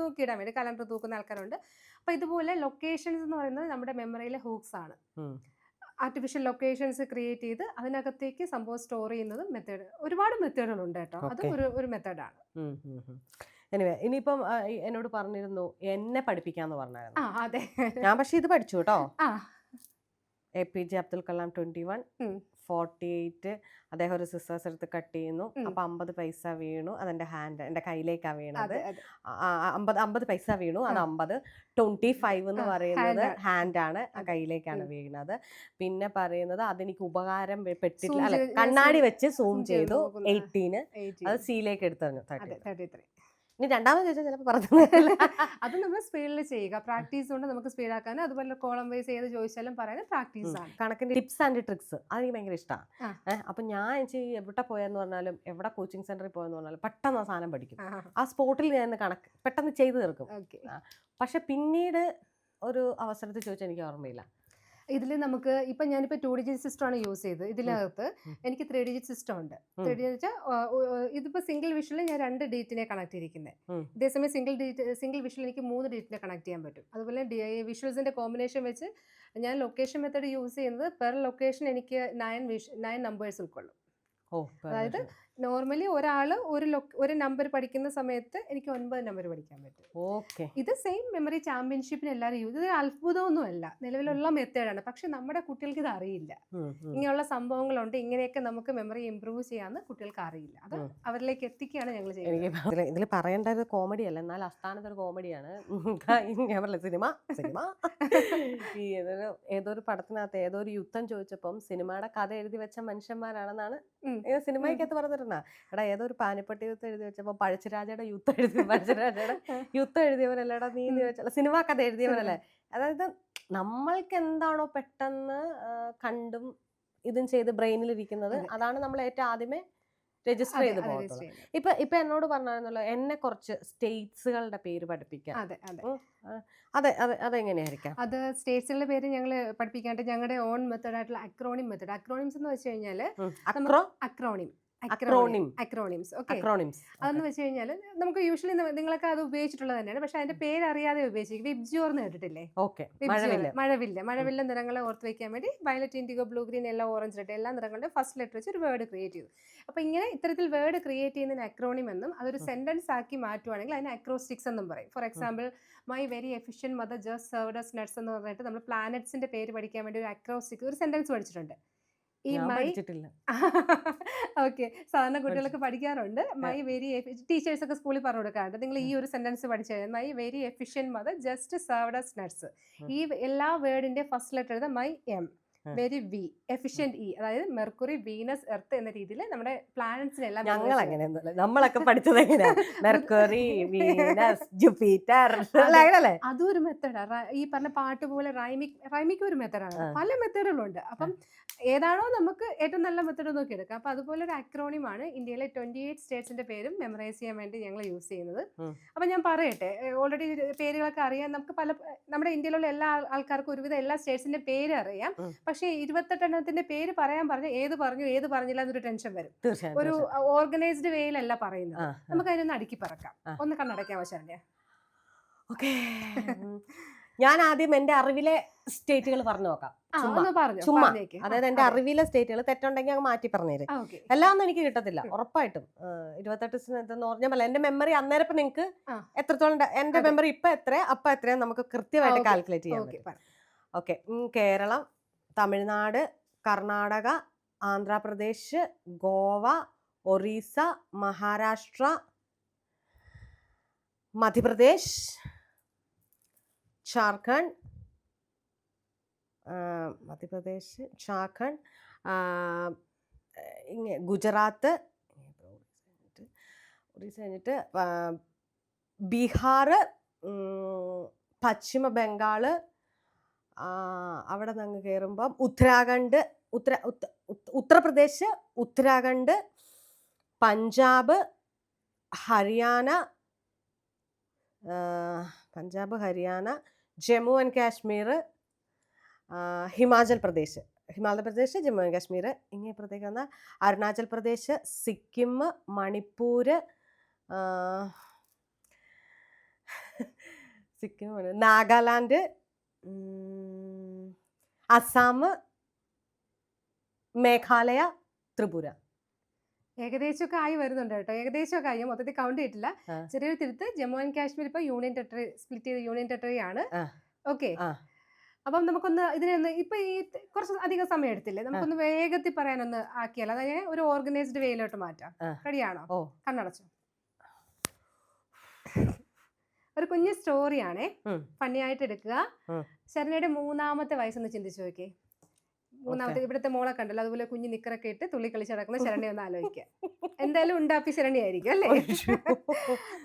തൂക്കിയിടാൻ വേണ്ടി കലണ്ടർ തൂക്കുന്ന ആൾക്കാരുണ്ട്. അപ്പോൾ ഇതുപോലെ ലൊക്കേഷൻസ് എന്ന് പറയുന്നത് നമ്മുടെ മെമ്മറിയിലെ ഹൂക്സ് ആണ്. ആർട്ടിഫിഷ്യൽ ലൊക്കേഷൻസ് ക്രിയേറ്റ് ചെയ്ത് അതിനകത്തേക്ക് സംഭവം സ്റ്റോർ ചെയ്യുന്നത് മെത്തേഡ്. ഒരുപാട് മെത്തേഡുകളുണ്ട് കേട്ടോ. അത് ഒരു മെത്തേഡാണ്. എനിവേ ഇനിയിപ്പം എന്നോട് പറഞ്ഞിരുന്നു എന്നെ പഠിപ്പിക്കാന്ന് പറഞ്ഞായിരുന്നു. അതെ. ഞാൻ പക്ഷെ ഇത് പഠിച്ചു കേട്ടോ. APJ അബ്ദുൽ കലാം 21 48 അദ്ദേഹം ഒരു സിസേഴ്സ് എടുത്ത് കട്ട് ചെയ്യുന്നു. അപ്പൊ 50 പൈസ വീണു. അതെന്റെ എന്റെ കയ്യിലേക്കാ വീണത്. 50 പൈസ വീണു. അത് 50. 25 എന്ന് പറയുന്നത് ഹാൻഡ് ആണ്, കയ്യിലേക്കാണ് വീണത്. പിന്നെ പറയുന്നത് അതെനിക്ക് ഉപകാരം പെട്ടിട്ടില്ല, അല്ല കണ്ണാടി വെച്ച് സൂം ചെയ്തു 18. അത് സീലേക്ക് എടുത്തു 33. ഇനി രണ്ടാമത് ചോദിച്ചാൽ ചിലപ്പോൾ പറഞ്ഞു അത് നമ്മൾ സ്പീഡിൽ ചെയ്യുക. പ്രാക്ടീസ് കൊണ്ട് നമുക്ക് സ്പീഡാക്കാനും അതുപോലെ കോളം വൈസ് ഏത് ചോദിച്ചാലും പറയാൻ പ്രാക്ടീസ് ആണ്. കണക്കിന്റെ ടിപ്സ് ആൻഡ് ട്രിക്സ് അതെനിക്ക് ഭയങ്കര ഇഷ്ടമാണ്. അപ്പൊ ഞാൻ എവിടെ പോയെന്ന് പറഞ്ഞാലും എവിടെ കോച്ചിങ് സെന്ററിൽ പോയെന്ന് പറഞ്ഞാലും പെട്ടെന്ന് ആ സാധനം പഠിക്കും. ആ സ്പോട്ടിൽ ഞാൻ കണക്ക് പെട്ടെന്ന് ചെയ്തു തീർക്കും. പക്ഷെ പിന്നീട് ഒരു അവസരത്തിൽ ചോദിച്ചാൽ എനിക്ക് ഓർമ്മയില്ല. ഇതിൽ നമുക്ക് ഇപ്പം ഞാനിപ്പോൾ 2 ഡിജിറ്റ് സിസ്റ്റമാണ് യൂസ് ചെയ്തത്. ഇതിനകത്ത് എനിക്ക് 3 ഡിജിറ്റ് സിസ്റ്റം ഉണ്ട്. 3 ഡിജിറ്റ് വെച്ചാൽ ഇതിപ്പോൾ സിംഗിൾ വിഷ്വലിൽ ഞാൻ 2 ഡിജിറ്റിനെ കണക്ട് ചെയ്തിരിക്കുന്നത്. അതേസമയം സിംഗിൾ വിഷ്വൽ എനിക്ക് 3 ഡിജിറ്റിനെ കണക്ട് ചെയ്യാൻ പറ്റും. അതുപോലെ വിഷ്വൽസിൻ്റെ കോമ്പിനേഷൻ വെച്ച് ഞാൻ ലൊക്കേഷൻ മെത്തേഡ് യൂസ് ചെയ്യുന്നത് പെർ ലൊക്കേഷൻ എനിക്ക് 9 നമ്പേഴ്സ് ഉൾക്കൊള്ളും. അതായത് നോർമലി ഒരാൾ ഒരു നമ്പർ പഠിക്കുന്ന സമയത്ത് എനിക്ക് 9 നമ്പർ പഠിക്കാൻ പറ്റും. ഇത് സെയിം മെമ്മറി ചാമ്പ്യൻഷിപ്പിന് എല്ലാവരും യൂസ്. ഇത് അത്ഭുതമൊന്നുമല്ല, നിലവിലുള്ള മെത്തേഡാണ്. പക്ഷെ നമ്മുടെ കുട്ടികൾക്ക് ഇത് അറിയില്ല. ഇങ്ങനെയുള്ള സംഭവങ്ങളുണ്ട്, ഇങ്ങനെയൊക്കെ നമുക്ക് മെമ്മറി ഇമ്പ്രൂവ് ചെയ്യാന്ന് കുട്ടികൾക്ക് അറിയില്ല. അത് അവരിലേക്ക് എത്തിക്കുകയാണ് ഞങ്ങൾ ചെയ്യുന്നത്. ഇതിൽ പറയേണ്ട ഒരു കോമഡി അല്ല, എന്നാൽ അസ്ഥാനത്ത് ഒരു കോമഡിയാണ്. ഞാൻ പറഞ്ഞ സിനിമ ഈ ഏതൊരു പടത്തിനകത്ത് ഏതോ ഒരു യുദ്ധം ചോദിച്ചപ്പം സിനിമയുടെ കഥ എഴുതി വെച്ച മനുഷ്യന്മാരാണെന്നാണ് സിനിമയ്ക്കകത്ത് പറഞ്ഞിട്ടുണ്ട്. എടാ ഏതൊരു പാനിപ്പട്ടി യുദ്ധം എഴുതി വെച്ചപ്പോ പഴശ്ശിരാജയുടെ യുദ്ധം എഴുതിയവരല്ലേടാ നീ ചോദിച്ചാൽ സിനിമ കഥ എഴുതിയവരല്ലേ. അതായത് നമ്മൾക്ക് എന്താണോ പെട്ടെന്ന് കണ്ടും ഇതും ചെയ്ത് ബ്രെയിനിലിരിക്കുന്നത് അതാണ് നമ്മൾ ഏറ്റവും ആദ്യമേ രജിസ്റ്റർ ചെയ്ത് പോകുന്നത്. ഇപ്പൊ എന്നോട് പറഞ്ഞായിരുന്നല്ലോ എന്നെ കുറച്ച് സ്റ്റേറ്റ്സുകളുടെ പേര് പഠിപ്പിക്കാം. അതെങ്ങനെയായിരിക്കാം? അത് സ്റ്റേറ്റ്സുകളുടെ പേര് ഞങ്ങൾ പഠിപ്പിക്കാണ്ട് ഞങ്ങളുടെ ഓൺ മെത്തേഡ് ആയിട്ടുള്ള അക്രോണിം മെത്തേഡ്. അക്രോണിംസ് എന്ന് വെച്ച് കഴിഞ്ഞാൽ അക്രോണിംസ്. അതെന്ന് വെച്ച് കഴിഞ്ഞാൽ നമുക്ക് യൂഷ്വലി നിങ്ങളൊക്കെ അത് ഉപയോഗിച്ചിട്ടുള്ളത് തന്നെയാണ്. പക്ഷെ അതിന്റെ പേര് അറിയാതെ ഉപയോഗിച്ചിരിക്കും. വിബ്ജിയോർ എന്ന് കേട്ടിട്ടില്ലേ? മഴവില്ല നിറങ്ങളെ ഓർത്ത് വെക്കാൻ വേണ്ടി violet, IndiGo, blue, green, yellow, orange, red എല്ലാ നിറങ്ങളുടെ ഫസ്റ്റ് ലെറ്റർ വെച്ച് ഒരു വേർഡ് ക്രിയേറ്റ് ചെയ്തു. അപ്പൊ ഇങ്ങനെ ഇത്തരത്തിൽ വേർഡ് ക്രിയേറ്റ് ചെയ്യുന്നതിന് അക്രോണിം എന്നും അതൊരു സെന്റൻസ് ആക്കി മാറ്റുവാണെങ്കിൽ അതിന് അക്രോസ്റ്റിക്സ് എന്നും പറയും. For example my very efficient mother just served us nuts എന്ന് പറഞ്ഞിട്ട് നമ്മൾ പ്ലാനറ്റ്സിന്റെ പേര് പഠിക്കാൻ വേണ്ടി ഒരു അക്രോസ്റ്റിക് ഒരു സെന്റൻസ് പഠിച്ചിട്ടുണ്ട്. ഓക്കെ, സാധാരണ കുട്ടികളൊക്കെ പഠിക്കാറുണ്ട്. മൈ വെരി ടീച്ചേഴ്സ് ഒക്കെ സ്കൂളിൽ പറഞ്ഞു കൊടുക്കാറുണ്ട്, നിങ്ങൾ ഈ ഒരു സെന്റൻസ് പഠിച്ചു കഴിഞ്ഞാൽ my very efficient mother just served us nuts. ഈ എല്ലാ വേർഡിന്റെ ഫസ്റ്റ് ലെറ്റർ എഴുതാം my M, very V, efficient E. അതായത് മെർക്കുറി, വീനസ്, എർത്ത് എന്ന രീതിയിൽ നമ്മുടെ പ്ലാനറ്റ്സിനെല്ലാം ഞങ്ങൾ അങ്ങനെയൊന്നുമില്ല. നമ്മളൊക്കെ പഠിച്ചത് എങ്ങനെയാ? Mercury, Venus, Jupiter. അതും ഒരു മെത്തേഡാണ്. ഈ പറഞ്ഞ പാട്ട് പോലെ റൈമിക്ക് ഒരു മെത്തേഡാണ്. പല മെത്തേഡുകളുണ്ട്. അപ്പം ഏതാണോ നമുക്ക് ഏറ്റവും നല്ല മെത്തേഡ് നോക്കി എടുക്കാം. അപ്പൊ അതുപോലെ ഒരു അക്രോണിമാണ് ഇന്ത്യയിലെ 28 സ്റ്റേറ്റ്സിന്റെ പേരും മെമ്മറൈസ് ചെയ്യാൻ വേണ്ടി ഞങ്ങൾ യൂസ് ചെയ്യുന്നത്. അപ്പൊ ഞാൻ പറയട്ടെ, ഓൾറെഡി പേരുകളൊക്കെ അറിയാം. നമുക്ക് നമ്മുടെ ഇന്ത്യയിലുള്ള എല്ലാ ആൾക്കാർക്കും ഒരുവിധം എല്ലാ സ്റ്റേറ്റ്സിന്റെ പേര് അറിയാം. പക്ഷേ 28 എണ്ണത്തിന്റെ പേര് പറയാൻ പറഞ്ഞാൽ ഏത് പറഞ്ഞില്ല എന്നൊരു ടെൻഷൻ വരും. ഒരു ഓർഗനൈസ്ഡ് വേയിലല്ല പറയുന്നത്. നമുക്ക് അതിനൊന്ന് അടുക്കി പറക്കാം. ഒന്ന് കണ്ണടയ്ക്കാൻ വശാലേ? ഓക്കെ, ഞാൻ ആദ്യം എന്റെ അറിവിലെ സ്റ്റേറ്റുകൾ പറഞ്ഞു നോക്കാം. ചുമ്മാ, അതായത് എന്റെ അറിവിലെ സ്റ്റേറ്റുകൾ തെറ്റുണ്ടെങ്കിൽ അങ്ങ് മാറ്റി പറഞ്ഞുതരും. എല്ലാം ഒന്നും എനിക്ക് കിട്ടത്തില്ല ഉറപ്പായിട്ടും. 28 പറഞ്ഞാൽ എന്റെ മെമ്മറി അന്നേരം നിങ്ങൾക്ക് എത്രത്തോളം, എന്റെ മെമ്മറി ഇപ്പൊ എത്ര അപ്പൊ എത്രയാണ് നമുക്ക് കൃത്യമായിട്ട് കാൽക്കുലേറ്റ് ചെയ്യാൻ പറ്റും. ഓക്കെ, കേരളം, തമിഴ്നാട്, കർണാടക, ആന്ധ്രാപ്രദേശ്, ഗോവ, ഒറീസ, മഹാരാഷ്ട്ര, മധ്യപ്രദേശ്, ഝാർഖണ്ഡ്, ഗുജറാത്ത്, കഴിഞ്ഞിട്ട് ബീഹാർ, പശ്ചിമ ബംഗാള്, അവിടെ നിന്ന് കയറുമ്പം ഉത്തരാഖണ്ഡ്, ഉത്തർപ്രദേശ്, ഉത്തരാഖണ്ഡ്, പഞ്ചാബ്, ഹരിയാന, പഞ്ചാബ്, ഹരിയാന, ജമ്മു ആൻഡ് കാശ്മീർ, ഹിമാചൽ പ്രദേശ്, ജമ്മു ആൻഡ് കാശ്മീർ, ഇങ്ങേപ്പുറത്തേക്ക് വന്നാൽ അരുണാചൽ പ്രദേശ്, സിക്കിം, മണിപ്പൂർ, സിക്കിം, നാഗാലാൻഡ്, അസാം, മേഘാലയ, ത്രിപുര. ഏകദേശമൊക്കെ ആയി വരുന്നുണ്ട് കേട്ടോ. ഏകദേശമൊക്കെ ആയി, മൊത്തത്തിൽ കൗണ്ട് ചെയ്തിട്ടില്ല. ചെറിയൊരു തിരുത്ത്, ജമ്മു ആൻഡ് കാശ്മീർ ഇപ്പൊ യൂണിയൻ ടെറിട്ടറി സ്പ്ലിറ്റ് ചെയ്ത് യൂണിയൻ ടെറിട്ടറി ആണ്. ഓക്കെ, അപ്പം നമുക്കൊന്ന് ഇതിനൊന്ന് ഇപ്പൊ ഈ കുറച്ച് അധികം സമയം എടുത്തില്ലേ, നമുക്കൊന്ന് വേഗത്തിൽ പറയാനൊന്ന് ആക്കിയാലോ. അതായത് ഒരു ഓർഗനൈസ്ഡ് വേയിലോട്ട് മാറ്റാം. റെഡിയാണോ? കണ്ണടച്ചോ. ഒരു കുഞ്ഞു സ്റ്റോറിയാണേ, ഫണ്ണി ആയിട്ട് എടുക്കുക. ശരണയുടെ 3-ാമത്തെ വയസ്സൊന്ന് ചിന്തിച്ചു നോക്കിയേ. 3-ാമത്തെ ഇവിടുത്തെ മോളെ കണ്ടല്ലോ, അതുപോലെ കുഞ്ഞു നിക്കറൊക്കെ ഇട്ട് തുള്ളി കളിച്ച് നടക്കുന്ന ശരണ്യ ഒന്ന് ആലോചിക്കുക. എന്തായാലും ഉണ്ടാപ്പി ശരണ്യ ആയിരിക്കും അല്ലേ?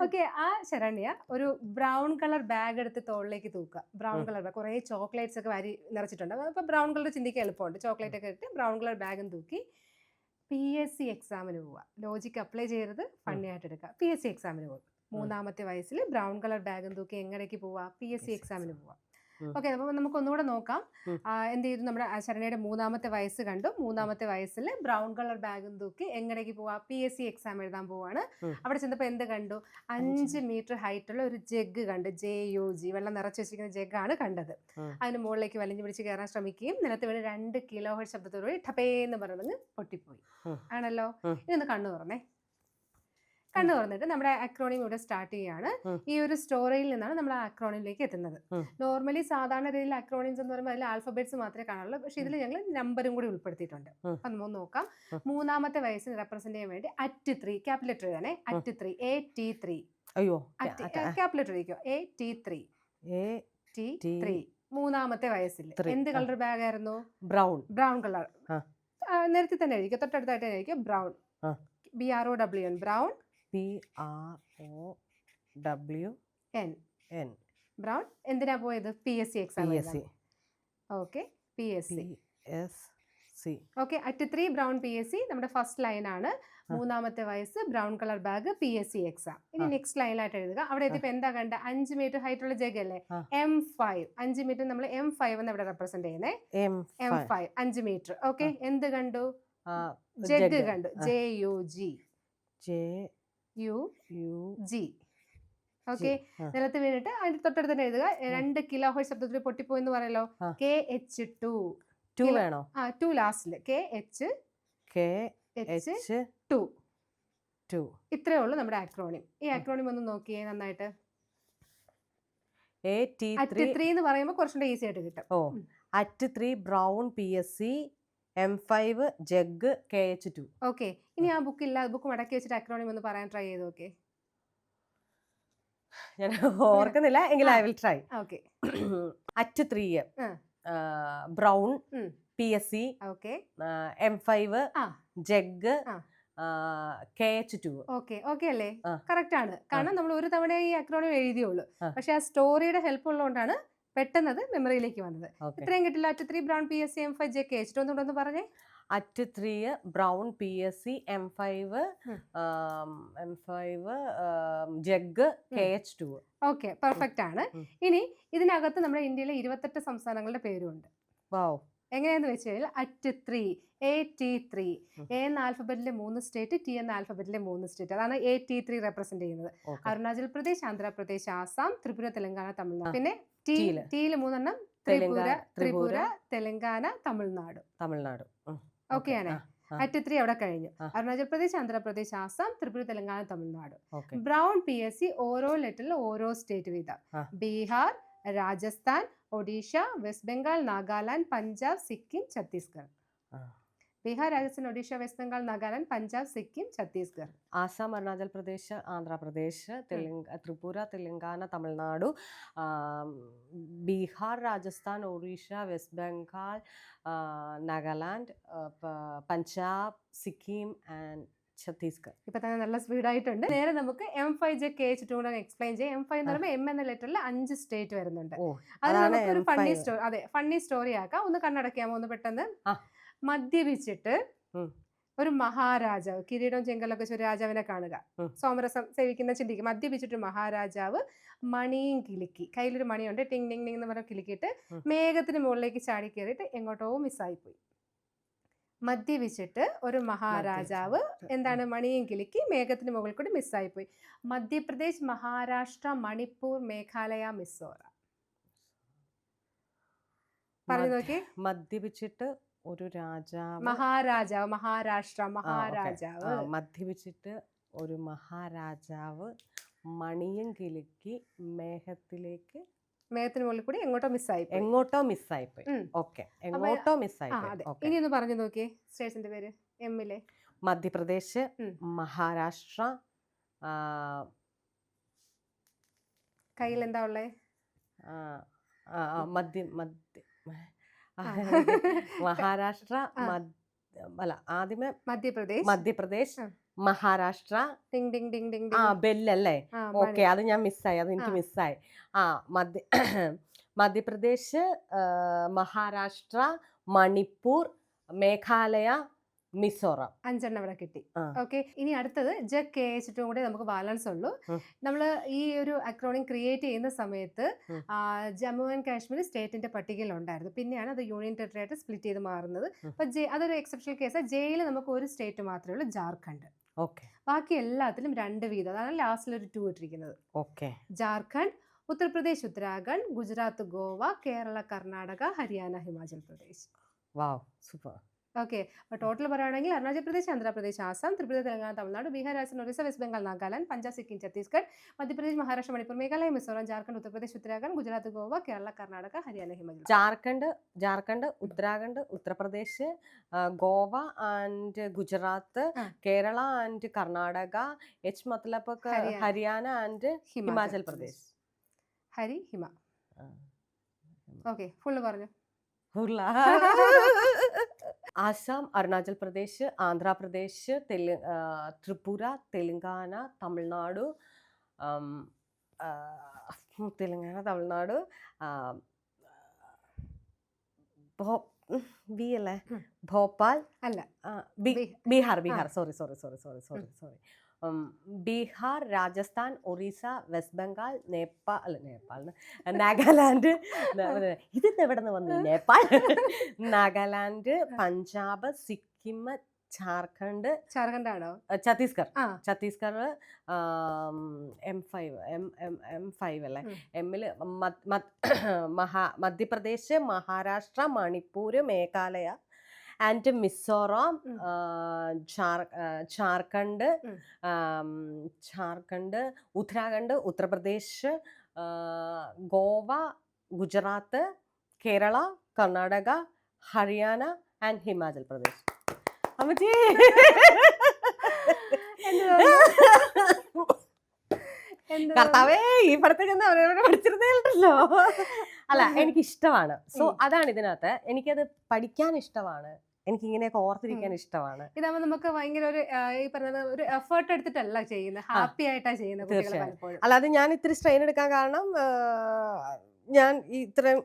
ഓക്കെ, ആ ശരണ്യ ഒരു ബ്രൗൺ കളർ ബാഗ് എടുത്ത് തോളിലേക്ക് തൂക്കുക. ബ്രൗൺ കളർ ബാഗ്, കുറെ ചോക്ലേറ്റ്സ് ഒക്കെ വാരി നിറച്ചിട്ടുണ്ട്. അപ്പൊ ബ്രൗൺ കളർ ചിന്തിക്കാൻ എളുപ്പമുണ്ട്. ചോക്ലേറ്റ് ഒക്കെ ഇട്ട് ബ്രൗൺ കളർ ബാഗും തൂക്കി PSC എക്സാമിന് പോവുക. ലോജിക്ക് അപ്ലൈ ചെയ്യരുത്, ഫണ്ണി ആയിട്ട് എടുക്കുക. PSC എക്സാമിന് പോകും. 3-ാമത്തെ വയസ്സിൽ ബ്രൗൺ കളർ ബാഗും തൂക്കി എങ്ങടേക്ക് പോവാ? PSC എക്സാമിന് പോവാം. ഓക്കെ, അപ്പൊ നമുക്ക് ഒന്നുകൂടെ നോക്കാം. എന്ത് ചെയ്തു? നമ്മുടെ ശരണയുടെ 3-ാമത്തെ വയസ്സ് കണ്ടു. 3-ാമത്തെ വയസ്സിൽ ബ്രൗൺ കളർ ബാഗും തൂക്കി എങ്ങടേക്ക് പോവാ? PSC എക്സാം എഴുതാൻ പോവാണ്. അവിടെ ചെന്നപ്പോ എന്ത് കണ്ടു? 5 മീറ്റർ ഹൈറ്റുള്ള ഒരു ജഗ് കണ്ടു. JUG, വെള്ളം നിറച്ചു വെച്ചിരിക്കുന്ന ജഗ്ഗാണ് കണ്ടത്. അതിന് മുകളിലേക്ക് വലിഞ്ഞു പിടിച്ച് കയറാൻ ശ്രമിക്കുകയും നിലത്ത് വീണ് 2 കിലോഹെർട്സ് ശബ്ദത്തോടുകൂടി ടപ്പേന്ന് പറഞ്ഞത് പൊട്ടിപ്പോയി. ആണല്ലോ. ഇതൊന്ന് കണ്ണു തുറന്നേ. കണ്ണു തുറന്നിട്ട് നമ്മുടെ അക്രോണിം ഇവിടെ സ്റ്റാർട്ട് ചെയ്യാണ്. ഈ ഒരു സ്റ്റോറിയിൽ നിന്നാണ് നമ്മൾ അക്രോണിമിലേക്ക് എത്തുന്നത്. നോർമലി സാധാരണ രീതിയിൽ അക്രോണിംസ് എന്ന് പറയുമ്പോൾ അതിൽ ആൽഫബറ്റ്സ് മാത്രമേ കാണുള്ളൂ. പക്ഷെ ഇതിൽ ഞങ്ങൾ നമ്പറും കൂടി ഉൾപ്പെടുത്തിയിട്ടുണ്ട്. അപ്പൊ നമുക്ക് നോക്കാം. 3-ാമത്തെ വയസ്സിന് റെപ്രസെന്റ് ചെയ്യാൻ വേണ്ടി @3 ക്യാപിറ്റൽ ലെറ്റർ എഴുതാനേ. @3 AT3. അയ്യോ, ക്യാപിറ്റൽ ലെറ്റർ എഴുതിക്കോ. AT3. 3-ാമത്തെ വയസ്സിൽ എന്ത് കളർ ബാഗ് ആയിരുന്നു? Brown colour. നേരത്തെ തന്നെ എഴുതിക്കോ, തൊട്ടടുത്തായിട്ട് തന്നെ എഴുതിക്കോ. Brown. BROWN. Brown. BROWN. Brown. എന്തിനാ പോയത്? PSC exam. Okay, PSC. Okay, @3 brown PSC നമ്മുടെ ഫസ്റ്റ് ലൈൻ ആണ്. 3-ാമത്തെ വയസ്സ്, brown colour bag, PSC exam. ഇനി നെക്സ്റ്റ് ലൈനിലായിട്ട് എഴുതുക. അവിടെ എത്തിയപ്പോ എന്താ കണ്ട? 5 മീറ്റർ ഹൈറ്റ് ഉള്ള ജഗ് അല്ലേ? M5. 5 മീറ്റർ നമ്മൾ M5 എന്ന് ഇവിടെ റെപ്രസെന്റ് ചെയ്യുന്നേ. M5 5 metre. ഓക്കെ, എന്ത് കണ്ടു? ജഗ് കണ്ടു. JUG. ഓക്കെ, നിലത്ത് വീണിട്ട് അതിന്റെ തൊട്ടടുത്ത് തന്നെ എഴുതുക. 2 കിലോഹെർട്സ് ശബ്ദത്തിൽ പൊട്ടിപ്പോയി എന്ന് പറയല്ലോ. KH2. 2 വേണോ? 2 ലാസ്റ്റില്. KH2. ഇത്രേ ഉള്ളൂ നമ്മുടെ അക്രോണിം. ഈ അക്രോണിം ഒന്ന് നോക്കിയേ നന്നായിട്ട്. @3 എന്ന് പറയുമ്പോൾ കുറച്ചുകൂടെ ഈസി ആയിട്ട് കിട്ടും. @3 brown PSC, M5 jug, KH2. Okay, ഇനി ആ ബുക്ക് ഇല്ല, ബുക്ക് മടക്കി വെച്ചിട്ട് അക്രോണിം ഒന്ന് പറയാൻ ട്രൈ ചെയ്ത് നോക്കേ. ഞാൻ ഓർക്കുന്നില്ല, എങ്കിൽ I will try. Okay, @3 brown PSC, M5 jug, KH2. Okay അല്ലേ? കറക്റ്റ് ആണ്. കാരണം നമ്മൾ ഒരു തവണ ഈ അക്രോണിം എഴുതിയുള്ളൂ. പക്ഷെ ആ സ്റ്റോറിയുടെ ഹെൽപ്പ് ഉള്ളതുകൊണ്ടാണ് പെട്ടെന്നത് മെമ്മറിയിലേക്ക് വന്നത്. ഇത്രയും കിട്ടില്ല. @3 brown PSC, M5 jug, KH2 എന്നുണ്ടെന്ന് പറഞ്ഞേ. @3 brown PSC, M5 jug, KH2. Okay, perfect ആണ്. ഇനി ഇതിനകത്ത് നമ്മുടെ ഇന്ത്യയിലെ 28 സംസ്ഥാനങ്ങളുടെ പേരുണ്ട്. എങ്ങനെയാന്ന് വെച്ച് കഴിഞ്ഞാൽ @3 AT3. A എന്ന ആൽഫബറ്റിലെ 3 സ്റ്റേറ്റ്, T എന്ന ആൽഫബറ്റിലെ 3 സ്റ്റേറ്റ്. അതാണ് AT3 റെപ്രസെന്റ് ചെയ്യുന്നത്. അരുണാചൽ പ്രദേശ്, ആന്ധ്രാപ്രദേശ്, ആസാം, ത്രിപുര, തെലങ്കാന, തമിഴ്നാട്. പിന്നെ ടിയിൽ 3 ത്രിപുര, തെലങ്കാന, തമിഴ്നാട്. ഓക്കെയാണ്. @3 അവിടെ കഴിഞ്ഞു. അരുണാചൽ പ്രദേശ്, ആന്ധ്രാപ്രദേശ്, ആസാം, ത്രിപുര, തെലങ്കാന, തമിഴ്നാട്. ബ്രൗൺ PSC ഓരോ ലെറ്ററിലും ഓരോ സ്റ്റേറ്റ് വീതം. Bihar, Rajasthan, Odisha, west Bengal, Nagaland, Punjab, Sikkim, Chhattisgarh. Bihar, Rajasthan, Odisha, west Bengal, Nagaland, Punjab, Sikkim, Chhattisgarh. Assam, Arunachal Pradesh, Andhra Pradesh, Tripura, Telangana, Tamil Nadu, Bihar, Rajasthan, Odisha, west Bengal, Nagaland, Punjab, Sikkim and Chhattisgarh. ഇപ്പൊ തന്നെ നല്ല സ്പീഡായിട്ടുണ്ട്. നേരെ നമുക്ക് M5 ജഗ്, KH2 കൂടെ എക്സ്പ്ലെയിൻ ചെയ്യാം. M5 എന്ന് പറയുമ്പോൾ M എന്ന ലെറ്ററിൽ 5 സ്റ്റേറ്റ് വരുന്നുണ്ട്. അത് നമുക്കൊരു ഫണ്ണി സ്റ്റോറി, ഫണ്ണി സ്റ്റോറി ആക്കാം. ഒന്ന് കണ്ണടക്കാമോ? ഒന്ന് പെട്ടെന്ന്. മദ്യപിച്ചിട്ട് ഒരു മഹാരാജാവ്, കിരീടവും ചെങ്കല്ലൊക്കെ വെച്ച് ഒരു രാജാവിനെ കാണുക, സോമരസം സേവിക്കുന്ന ചിന്തിക്കും, മദ്യപിച്ചിട്ട് മഹാരാജാവ് മണിയും കിലുക്കി, കയ്യിലൊരു മണിയുണ്ട്, ടിങ് ടിങ് ടിങ് എന്ന് പറഞ്ഞ കിലുക്കിയിട്ട് മേഘത്തിന് മുകളിലേക്ക് ചാടി കയറിയിട്ട് എങ്ങോട്ടോ മിസ്സായിപ്പോയി. മദ്യപിച്ചിട്ട് ഒരു മഹാരാജാവ് എന്താണ് മണിയും കിലുക്കി മേഘത്തിന് മുകളിൽ കൂടി മിസ്സായിപ്പോയി. മധ്യപ്രദേശ്, മഹാരാഷ്ട്ര, മണിപ്പൂർ, മേഘാലയ, മിസോറാം. പറഞ്ഞു നോക്കി. മദ്യപിച്ചിട്ട് ഒരു രാജാവ്, മഹാരാജാവ്, മഹാരാഷ്ട്ര മഹാരാജാവ്. മദ്യപിച്ചിട്ട് ഒരു മഹാരാജാവ് മണിയും കിലുക്കി മേഘത്തിന് മുകളിൽ കൂടി എങ്ങോട്ടോ മിസ്സായിപ്പോയി. ഓക്കെ, എങ്ങോട്ടോ മിസ്സായിപ്പോയി. ഇനി ഒന്ന് പറഞ്ഞു നോക്കിയേ സ്റ്റേറ്റ്സിന്റെ പേര്. എമ്മിലെ മധ്യപ്രദേശ്, മഹാരാഷ്ട്ര, കയ്യിൽ എന്താ ഉള്ളേ? മഹാരാഷ്ട്ര, അല്ല ആദ്യമേ മധ്യപ്രദേശ്, മഹാരാഷ്ട്ര, ബെല്ലല്ലേ? ഓക്കെ, അത് ഞാൻ മിസ്സായി, അത് എനിക്ക് മിസ്സായി. മധ്യപ്രദേശ്, മഹാരാഷ്ട്ര, മണിപ്പൂർ, മേഘാലയ, മിസോറാം. 5 എണ്ണം ഇവിടെ കിട്ടി. ഓക്കെ, ഇനി അടുത്തത് JKHട്ടും കൂടെ നമുക്ക് ബാലൻസ് ഉള്ളൂ. നമ്മൾ ഈ ഒരു അക്രോണിം ക്രിയേറ്റ് ചെയ്യുന്ന സമയത്ത് ജമ്മു ആൻഡ് കാശ്മീർ സ്റ്റേറ്റിന്റെ പട്ടികയിൽ ഉണ്ടായിരുന്നു. പിന്നെയാണ് അത് യൂണിയൻ ടെറിട്ടറി ആയിട്ട് സ്പ്ലിറ്റ് ചെയ്ത് മാറുന്നത്. അപ്പൊ അതൊരു എക്സെപ്ഷണൽ കേസ്. ജയിൽ നമുക്ക് ഒരു സ്റ്റേറ്റ് മാത്രമേ ഉള്ളൂ, ജാർഖണ്ഡ്. ബാക്കി എല്ലാത്തിലും 2 വീതം. അതാണ് ലാസ്റ്റിൽ ഒരു 2 ഇട്ടിരിക്കുന്നത്. ജാർഖണ്ഡ്, ഉത്തർപ്രദേശ്, ഉത്തരാഖണ്ഡ്, ഗുജറാത്ത്, ഗോവ, കേരള, കർണാടക, ഹരിയാന, ഹിമാചൽ പ്രദേശ്. സൂപ്പർ. ഓക്കെ, അപ്പോൾ ടോട്ടൽ പറയുകയാണെങ്കിൽ Arunachal Pradesh, Andhra Pradesh, Assam, Tripura, Telangana, Tamil Nadu, Bihar, Rajasthan, Orissa, west Bengal, Nagaland, Punjab, Sikkim, Chhattisgarh, Madhya Pradesh, Maharashtra, Manipur, Meghalaya, Mizoram, Jharkhand, Uttar Pradesh, Uttarakhand, Gujarat, Goa, Kerala, Karnataka, Haryana, Himachal. Jharkhand, Uttarakhand, Uttar Pradesh, Goa and Gujarat, Kerala and Karnataka, മത്ലബ് Haryana and Himachal Pradesh. Hima. Okay, full പറഞ്ഞു. ആസാം, അരുണാചൽ പ്രദേശ്, ആന്ധ്രാപ്രദേശ്, ത്രിപുര, തെലങ്കാന, തമിഴ്നാട്, അല്ലേ? ഭോപ്പാൽ അല്ല, ബീഹാർ. സോറി. ബീഹാർ, രാജസ്ഥാൻ, ഒറീസ, വെസ്റ്റ് ബംഗാൾ, നാഗാലാൻഡ്. ഇത് എവിടെ നിന്ന് വന്നു? നേപ്പാൾ, നാഗാലാൻഡ്, പഞ്ചാബ്, സിക്കിം, ജാർഖണ്ഡാണോ? ഛത്തീസ്ഗഡ്, M5 അല്ലേ? എമ്മില് മധ്യപ്രദേശ്, മഹാരാഷ്ട്ര, മണിപ്പൂർ, മേഘാലയ ആൻഡ് മിസോറാം, ജാർഖണ്ഡ്, ഉത്തരാഖണ്ഡ്, ഉത്തർപ്രദേശ്, ഗോവ, ഗുജറാത്ത്, കേരള, കർണാടക, ഹരിയാന ആൻഡ് ഹിമാചൽ പ്രദേശ്. കർത്താവേ, ഈ പടത്തേക്ക് അവരോട് പഠിച്ചിരുന്നല്ലോ. അല്ല, എനിക്ക് ഇഷ്ടമാണ്. സോ അതാണ് ഇതിനകത്ത്, എനിക്കത് പഠിക്കാൻ ഇഷ്ടമാണ്, എനിക്ക് ഇങ്ങനെയൊക്കെ ഓർത്തിരിക്കാൻ ഇഷ്ടമാണ്. ഇതാകുമ്പോൾ നമുക്ക് ഭയങ്കര ഈ പറഞ്ഞ ഒരു എഫേർട്ട് എടുത്തിട്ടല്ല ചെയ്യുന്നത്, ഹാപ്പി ആയിട്ടാണ് ചെയ്യുന്നത്. തീർച്ചയായും. അല്ലാതെ ഞാൻ ഇത്തിരി സ്ട്രെയിൻ എടുക്കാൻ കാരണം ഞാൻ ഇത്രയും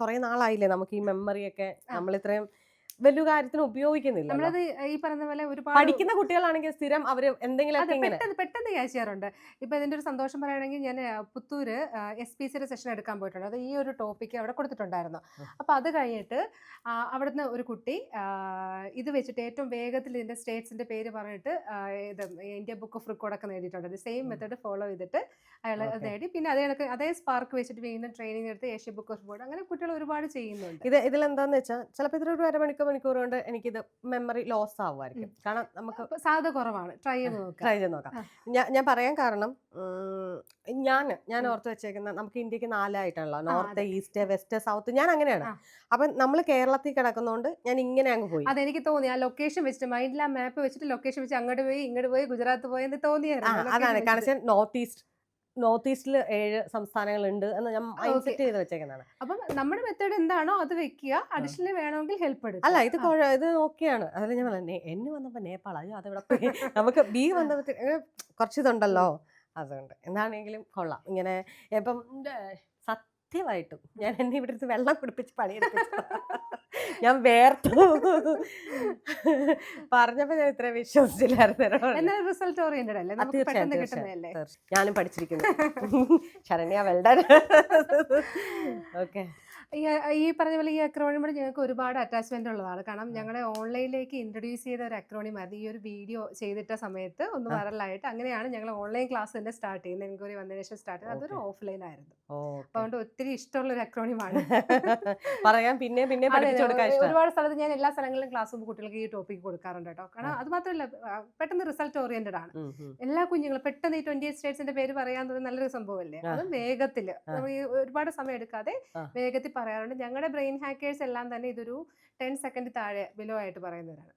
കുറെ നാളായില്ലേ നമുക്ക് ഈ മെമ്മറിയൊക്കെ നമ്മൾ ഇത്രയും വലിയ കാര്യത്തിന് ഉപയോഗിക്കുന്നില്ല. നമ്മളത് ഈ പറഞ്ഞ പോലെ ഒരുപാട് പഠിക്കുന്ന കുട്ടികളാണെങ്കിൽ സ്ഥിരം അവര് എന്തെങ്കിലും പെട്ടെന്ന് ക്യാച്ച് ചെയ്യാറുണ്ട്. ഇപ്പൊ ഇതിന്റെ ഒരു സന്തോഷം പറയുകയാണെങ്കിൽ ഞാൻ പുത്തൂര് SPCയുടെ സെഷൻ എടുക്കാൻ പോയിട്ടുണ്ട്. അത് ഈ ഒരു ടോപ്പിക്ക് അവിടെ കൊടുത്തിട്ടുണ്ടായിരുന്നു. അപ്പൊ അത് കഴിഞ്ഞിട്ട് അവിടുന്ന് ഒരു കുട്ടി ഇത് വെച്ചിട്ട് ഏറ്റവും വേഗത്തിൽ ഇതിന്റെ സ്റ്റേറ്റ്സിന്റെ പേര് പറഞ്ഞിട്ട് ഇത് ഇന്ത്യ ബുക്ക് ഓഫ് റെക്കോർഡൊക്കെ നേടിയിട്ടുണ്ട്. സെയിം മെത്തേഡ് ഫോളോ ചെയ്തിട്ട് അയാൾ നേടി. പിന്നെ അതേ സ്പാർക്ക് വെച്ചിട്ട് വീണ്ടും ട്രെയിനിങ് എടുത്ത് ഏഷ്യ ബുക്ക് ഓഫ് റെക്കോർഡ്, അങ്ങനെ കുട്ടികൾ ഒരുപാട് ചെയ്യുന്നുണ്ട്. ഇതിലെന്താന്ന് വെച്ചാൽ ചിലപ്പോൾ ഇതൊരു അരമണിക്കൂർ കൊണ്ട് എനിക്കിത് മെമ്മറി ലോസ് ആവുമായിരിക്കും. കാരണം നമുക്ക് സാധ്യത കുറവാണ്. ട്രൈ ചെയ്ത് നോക്കാം. ഞാൻ പറയാൻ കാരണം ഞാൻ ഓർത്ത് വെച്ചേക്കുന്ന നമുക്ക് ഇന്ത്യക്ക് 4 ആയിട്ടാണല്ലോ, നോർത്ത്, ഈസ്റ്റ്, വെസ്റ്റ്, സൗത്ത്. ഞാൻ അങ്ങനെയാണ്. അപ്പൊ നമ്മൾ കേരളത്തിൽ കിടക്കുന്നോണ്ട് ഞാൻ ഇങ്ങനെ അങ്ങ് പോയി. അതെനിക്ക് തോന്നി ആ ലൊക്കേഷൻ വെച്ചിട്ട് മൈൻഡിൽ ആ മാപ്പ് വെച്ചിട്ട് ലൊക്കേഷൻ വെച്ച് അങ്ങോട്ട് പോയി ഇങ്ങോട്ട് പോയി ഗുജറാത്ത് പോയി എന്ന് തോന്നിയായിരുന്നു. അതാണ് കാരണം നോർത്ത് ഈസ്റ്റിൽ 7 സംസ്ഥാനങ്ങളുണ്ട് എന്ന് ഞാൻ മൈൻഡ് സെറ്റ് ചെയ്ത് വെച്ചേക്കുന്നതാണ്. അപ്പം നമ്മുടെ മെത്തേഡ് എന്താണോ അത് വെക്കുക, അഡീഷണൽ വേണമെങ്കിൽ ഹെൽപ്പ് എടുക്കുക. അല്ല, ഇത് ഓക്കെയാണ്. അതിൽ ഞാൻ എന്നെ വന്നപ്പോ നേപ്പാൾ, അയ്യോ അതെവിടെ പോയി, നമുക്ക് ബി വന്നപ്പോ കുറച്ചിതുണ്ടല്ലോ. അതുകൊണ്ട് എന്താണെങ്കിലും കൊള്ളാം. ഇങ്ങനെ ഇപ്പം സത്യമായിട്ടും ഞാൻ എന്നെ ഇവിടെ വെള്ളം കുടിപ്പിച്ച് പണിയെടുപ്പിച്ചു. ഞാൻ വേർത്തു പറഞ്ഞപ്പോ ഞാൻ ഇത്ര വിശ്വസിച്ചില്ലായിരുന്നു. എന്നാൽ റിസൾട്ട് ഓറിയന്റഡ് അല്ലേ, നമുക്ക് തീർച്ചയായും പെട്ടെന്ന് തീർച്ചയായും കിട്ടുന്നതല്ലേ. തീർച്ചയായും ഞാനും പഠിച്ചിരിക്കുന്നു. ശരണ്യ വെൽഡൻ. ഓക്കെ. ഈ പറഞ്ഞ പോലെ ഈ അക്രോണിമോട് ഞങ്ങൾക്ക് ഒരുപാട് അറ്റാച്ച്മെന്റ് ഉള്ളതാണ്. കാരണം ഞങ്ങളെ ഓൺലൈനിലേക്ക് ഇൻട്രൊഡ്യൂസ് ചെയ്ത ഒരു അക്രോണിമായിരുന്നു. ഈ ഒരു വീഡിയോ ചെയ്തിട്ട സമയത്ത് ഒന്ന് വൈറലായിട്ട് അങ്ങനെയാണ് ഞങ്ങൾ ഓൺലൈൻ ക്ലാസ് തന്നെ സ്റ്റാർട്ട് ചെയ്യുന്നത്. എൻക്വയറി വന്നതിന് ശേഷം സ്റ്റാർട്ട് ചെയ്തത്. അതൊരു ഓഫ്ലൈൻ ആയിരുന്നു. അപ്പോൾ അതുകൊണ്ട് ഒത്തിരി ഇഷ്ടമുള്ള ഒരു അക്രോണിമാണ്. പറയാൻ പിന്നെ പിന്നെ പഠിപ്പിച്ചു കൊടുക്കാൻ ഇഷ്ടം. ഒരുപാട് സ്ഥലത്ത് ഞാൻ എല്ലാ സ്ഥലങ്ങളിലും ക്ലാസ് മുമ്പ് കുട്ടികൾക്ക് ഈ ടോപ്പിക് കൊടുക്കാറുണ്ട് കേട്ടോ. കാരണം അത് മാത്രമല്ല പെട്ടെന്ന് റിസൾട്ട് ഓറിയന്റഡ് ആണ്. എല്ലാ കുഞ്ഞുങ്ങളും പെട്ടെന്ന് ഈ 28 സ്റ്റേറ്റ്സിന്റെ പേര് പറയാൻ നല്ലൊരു സംഭവമല്ലേ. അതും വേഗത്തിൽ ഒരുപാട് സമയം എടുക്കാതെ വേഗത്തിൽ പറയാറുണ്ട്. ഞങ്ങളുടെ ബ്രെയിൻ ഹാക്കേഴ്സ് എല്ലാം തന്നെ ഇതൊരു 10 സെക്കൻഡ് താഴെ ബിലോ ആയിട്ട് പറയുന്നവരാണ്.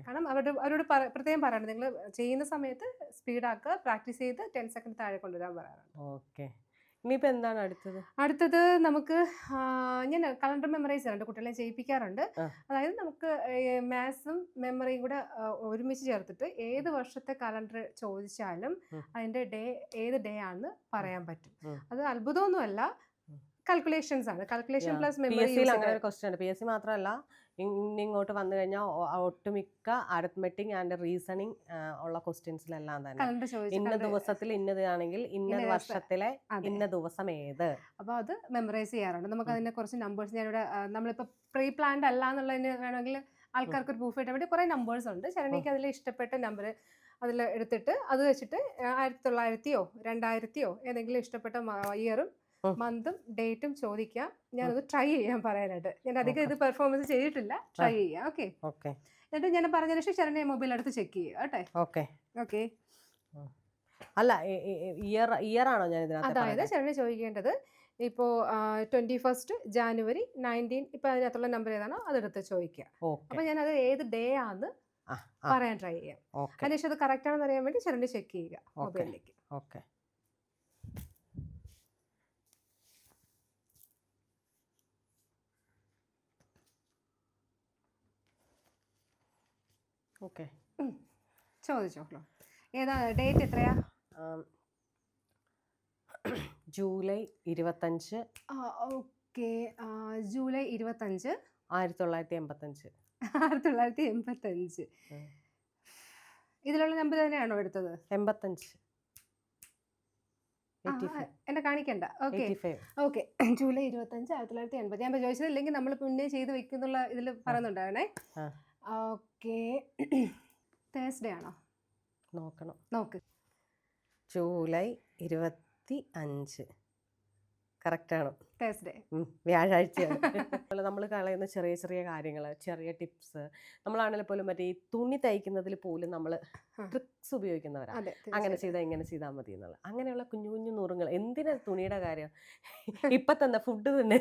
കാരണം അവരോട് പ്രത്യേകം പറയാറുണ്ട്, നിങ്ങൾ ചെയ്യുന്ന സമയത്ത് സ്പീഡാക്കുക, പ്രാക്ടീസ് ചെയ്ത് 10 സെക്കൻഡ് താഴെ കൊണ്ടുവരാൻ പറയാറുണ്ട്. ഓക്കെ. ഇനിയിപ്പോ എന്താണ് അടുത്തത് നമുക്ക് ഞാൻ കലണ്ടർ മെമ്മറൈസ് ചെയ്യാറുണ്ട്, കുട്ടികളെ ചെയ്യിപ്പിക്കാറുണ്ട്. അതായത് നമുക്ക് മാത്സും മെമ്മറിയും കൂടെ ഒരുമിച്ച് ചേർത്തിട്ട് ഏത് വർഷത്തെ കലണ്ടർ ചോദിച്ചാലും അതിന്റെ ഏത് ഡേ ആണെന്ന് പറയാൻ പറ്റും. അത് അത്ഭുതമൊന്നുമല്ല, കാൽക്കുലേഷൻസ് ആണ്. Calculation plus memory. PSC മാത്രമല്ല, ഇങ്ങോട്ട് വന്നു കഴിഞ്ഞാൽ ഒട്ടുമിക്ക അരിത്മെറ്റിക് ആൻഡ് റീസണിങ് ഉള്ള ക്വസ്റ്റ്യൻസിലെല്ലാം തന്നെ ഇന്ന ദിവസത്തിൽ ഇന്നതാണെങ്കിൽ ഇന്ന വർഷത്തിലെ ഇന്ന ദിവസം ഏത്, അപ്പൊ അത് മെമ്മറൈസ് ചെയ്യാറുണ്ട്. നമുക്ക് അതിനെ കുറച്ച് നമ്പേഴ്സ് ഞാനിവിടെ നമ്മളിപ്പോ പ്രീ പ്ലാൻഡ് അല്ല എന്നുള്ളതിന് വേണമെങ്കിൽ ആൾക്കാർക്ക് ഒരു പ്രൂഫ് കിട്ടാൻ വേണ്ടി കുറെ നമ്പേഴ്സ് ഉണ്ട്. ശരണിക്ക് അതിൽ ഇഷ്ടപ്പെട്ട നമ്പർ അതിൽ എടുത്തിട്ട് അത് വെച്ചിട്ട് 1900-ഓ 2000-ഓ ഏതെങ്കിലും ഇഷ്ടപ്പെട്ട ഇയറും മന്തും ഡേറ്റും ചോദിക്കാം. ഞാനത് ട്രൈ ചെയ്യാൻ പറയാനായിട്ട്. ഞാൻ അധികം ഇത് പെർഫോമൻസ് ചെയ്തിട്ടില്ല, ട്രൈ ചെയ്യാം. ഓക്കെ. എന്നിട്ട് ഞാൻ പറഞ്ഞതിന് ശേഷം ശരണ്യ മൊബൈൽ എടുത്ത് ചെക്ക് ചെയ്യുക കേട്ടെ. ഓക്കെ. അല്ല, ഇയർ ആണോ ഞാൻ ഇതിനകത്ത്? അതായത് ശരണ്യ ചോദിക്കേണ്ടത് ഇപ്പോൾ 21 ജാനുവരി 19 ഇപ്പൊ അതിനകത്തുള്ള നമ്പർ ഏതാണോ അതെടുത്ത് ചോദിക്കുക. അപ്പൊ ഞാൻ അത് ഏത് ഡേ ആണെന്ന് പറയാൻ ട്രൈ ചെയ്യാം. അതിനുശേഷം അത് കറക്റ്റ് ആണെന്ന് അറിയാൻ വേണ്ടി ശരണ്യ ചെക്ക് ചെയ്യുക മൊബൈലിലേക്ക്. ചോദിച്ചോളൂ. ഏതാ ഡേറ്റ്? എത്രയാ? ജൂലൈ 25. ഓക്കെ. ജൂലൈ 25 1985. 1985. ഇതിലുള്ള നമ്പർ തന്നെയാണോ എടുത്തത്? 85. എന്നെ കാണിക്കണ്ട. ഓക്കെ. ജൂലൈ 25 1980. ഞാൻ ചോദിച്ചത് ഇല്ലെങ്കിൽ നമ്മൾ മുന്നേ ചെയ്ത് വെക്കുന്നുള്ള ഇതിൽ പറയുന്നുണ്ടായിരുന്നേ. ഓക്കെ. തേഴ്സ്ഡേ ആണോ? നോക്ക്. ജൂലൈ 25 കറക്റ്റ് ആണ്. തേഴ്സ്ഡേ, വ്യാഴാഴ്ചയാണ്. നമ്മൾ കളയുന്ന ചെറിയ ചെറിയ കാര്യങ്ങൾ, ചെറിയ ടിപ്സ്, നമ്മളാണെങ്കിൽ പോലും മറ്റേ ഈ തുണി തയ്ക്കുന്നതിൽ പോലും നമ്മൾ ട്രിക്സ് ഉപയോഗിക്കുന്നവരാണ്. അങ്ങനെ ചെയ്താൽ ഇങ്ങനെ ചെയ്താൽ മതി എന്നുള്ള അങ്ങനെയുള്ള കുഞ്ഞു കുഞ്ഞു നുറുങ്ങൾ. എന്തിനാ തുണിയുടെ കാര്യം, ഇപ്പൊ തന്നെ ഫുഡ് തന്നെ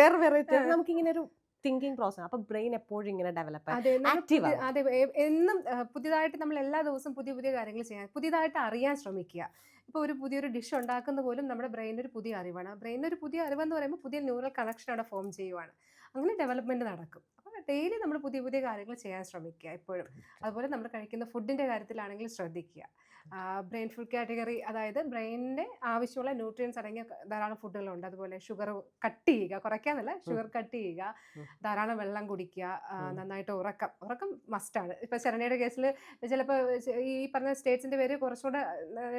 വേറെ വെറൈറ്റി. നമുക്കിങ്ങനെ ഒരു തിങ്കിങ് പ്രോസസ്. അപ്പൊ ബ്രെയിൻ എപ്പോഴും ഇങ്ങനെ ഡെവലപ്പ് ആക്റ്റീവ്. അതെ, എന്നും പുതിയതായിട്ട് നമ്മൾ എല്ലാ ദിവസവും പുതിയ പുതിയ കാര്യങ്ങൾ ചെയ്യാൻ, പുതിയതായിട്ട് അറിയാൻ ശ്രമിക്കുക. ഇപ്പോൾ ഒരു പുതിയൊരു ഡിഷ് ഉണ്ടാക്കുന്ന പോലും നമ്മുടെ ബ്രെയിനിന് ഒരു പുതിയ അറിവാണ്. ബ്രെയിനിന് ഒരു പുതിയ അറിവെന്ന് പറയുമ്പോൾ പുതിയ ന്യൂറൽ കണക്ഷൻ അവിടെ ഫോം ചെയ്യുവാണ്. അങ്ങനെ ഡെവലപ്മെന്റ് നടക്കും. അപ്പോൾ ഡെയിലി നമ്മൾ പുതിയ പുതിയ കാര്യങ്ങൾ ചെയ്യാൻ ശ്രമിക്കുക എപ്പോഴും. അതുപോലെ നമ്മൾ കഴിക്കുന്ന ഫുഡിന്റെ കാര്യത്തിലാണെങ്കിൽ ശ്രദ്ധിക്കുക. ബ്രെയിൻ ഫുഡ് കാറ്റഗറി, അതായത് ബ്രെയിനിന്റെ ആവശ്യമുള്ള ന്യൂട്രിയൻസ് അടങ്ങിയ ധാരാളം ഫുഡുകളുണ്ട്. അതുപോലെ ഷുഗർ കട്ട് ചെയ്യുക, കുറയ്ക്കാന്നല്ല, ഷുഗർ കട്ട് ചെയ്യുക, ധാരാളം വെള്ളം കുടിക്കുക, നന്നായിട്ട് ഉറക്കം മസ്റ്റാണ്. ഇപ്പൊ ശരണ്യയുടെ കേസിൽ ചിലപ്പോൾ ഈ പറഞ്ഞ സ്റ്റേറ്റ്സിന്റെ പേര് കുറച്ചുകൂടെ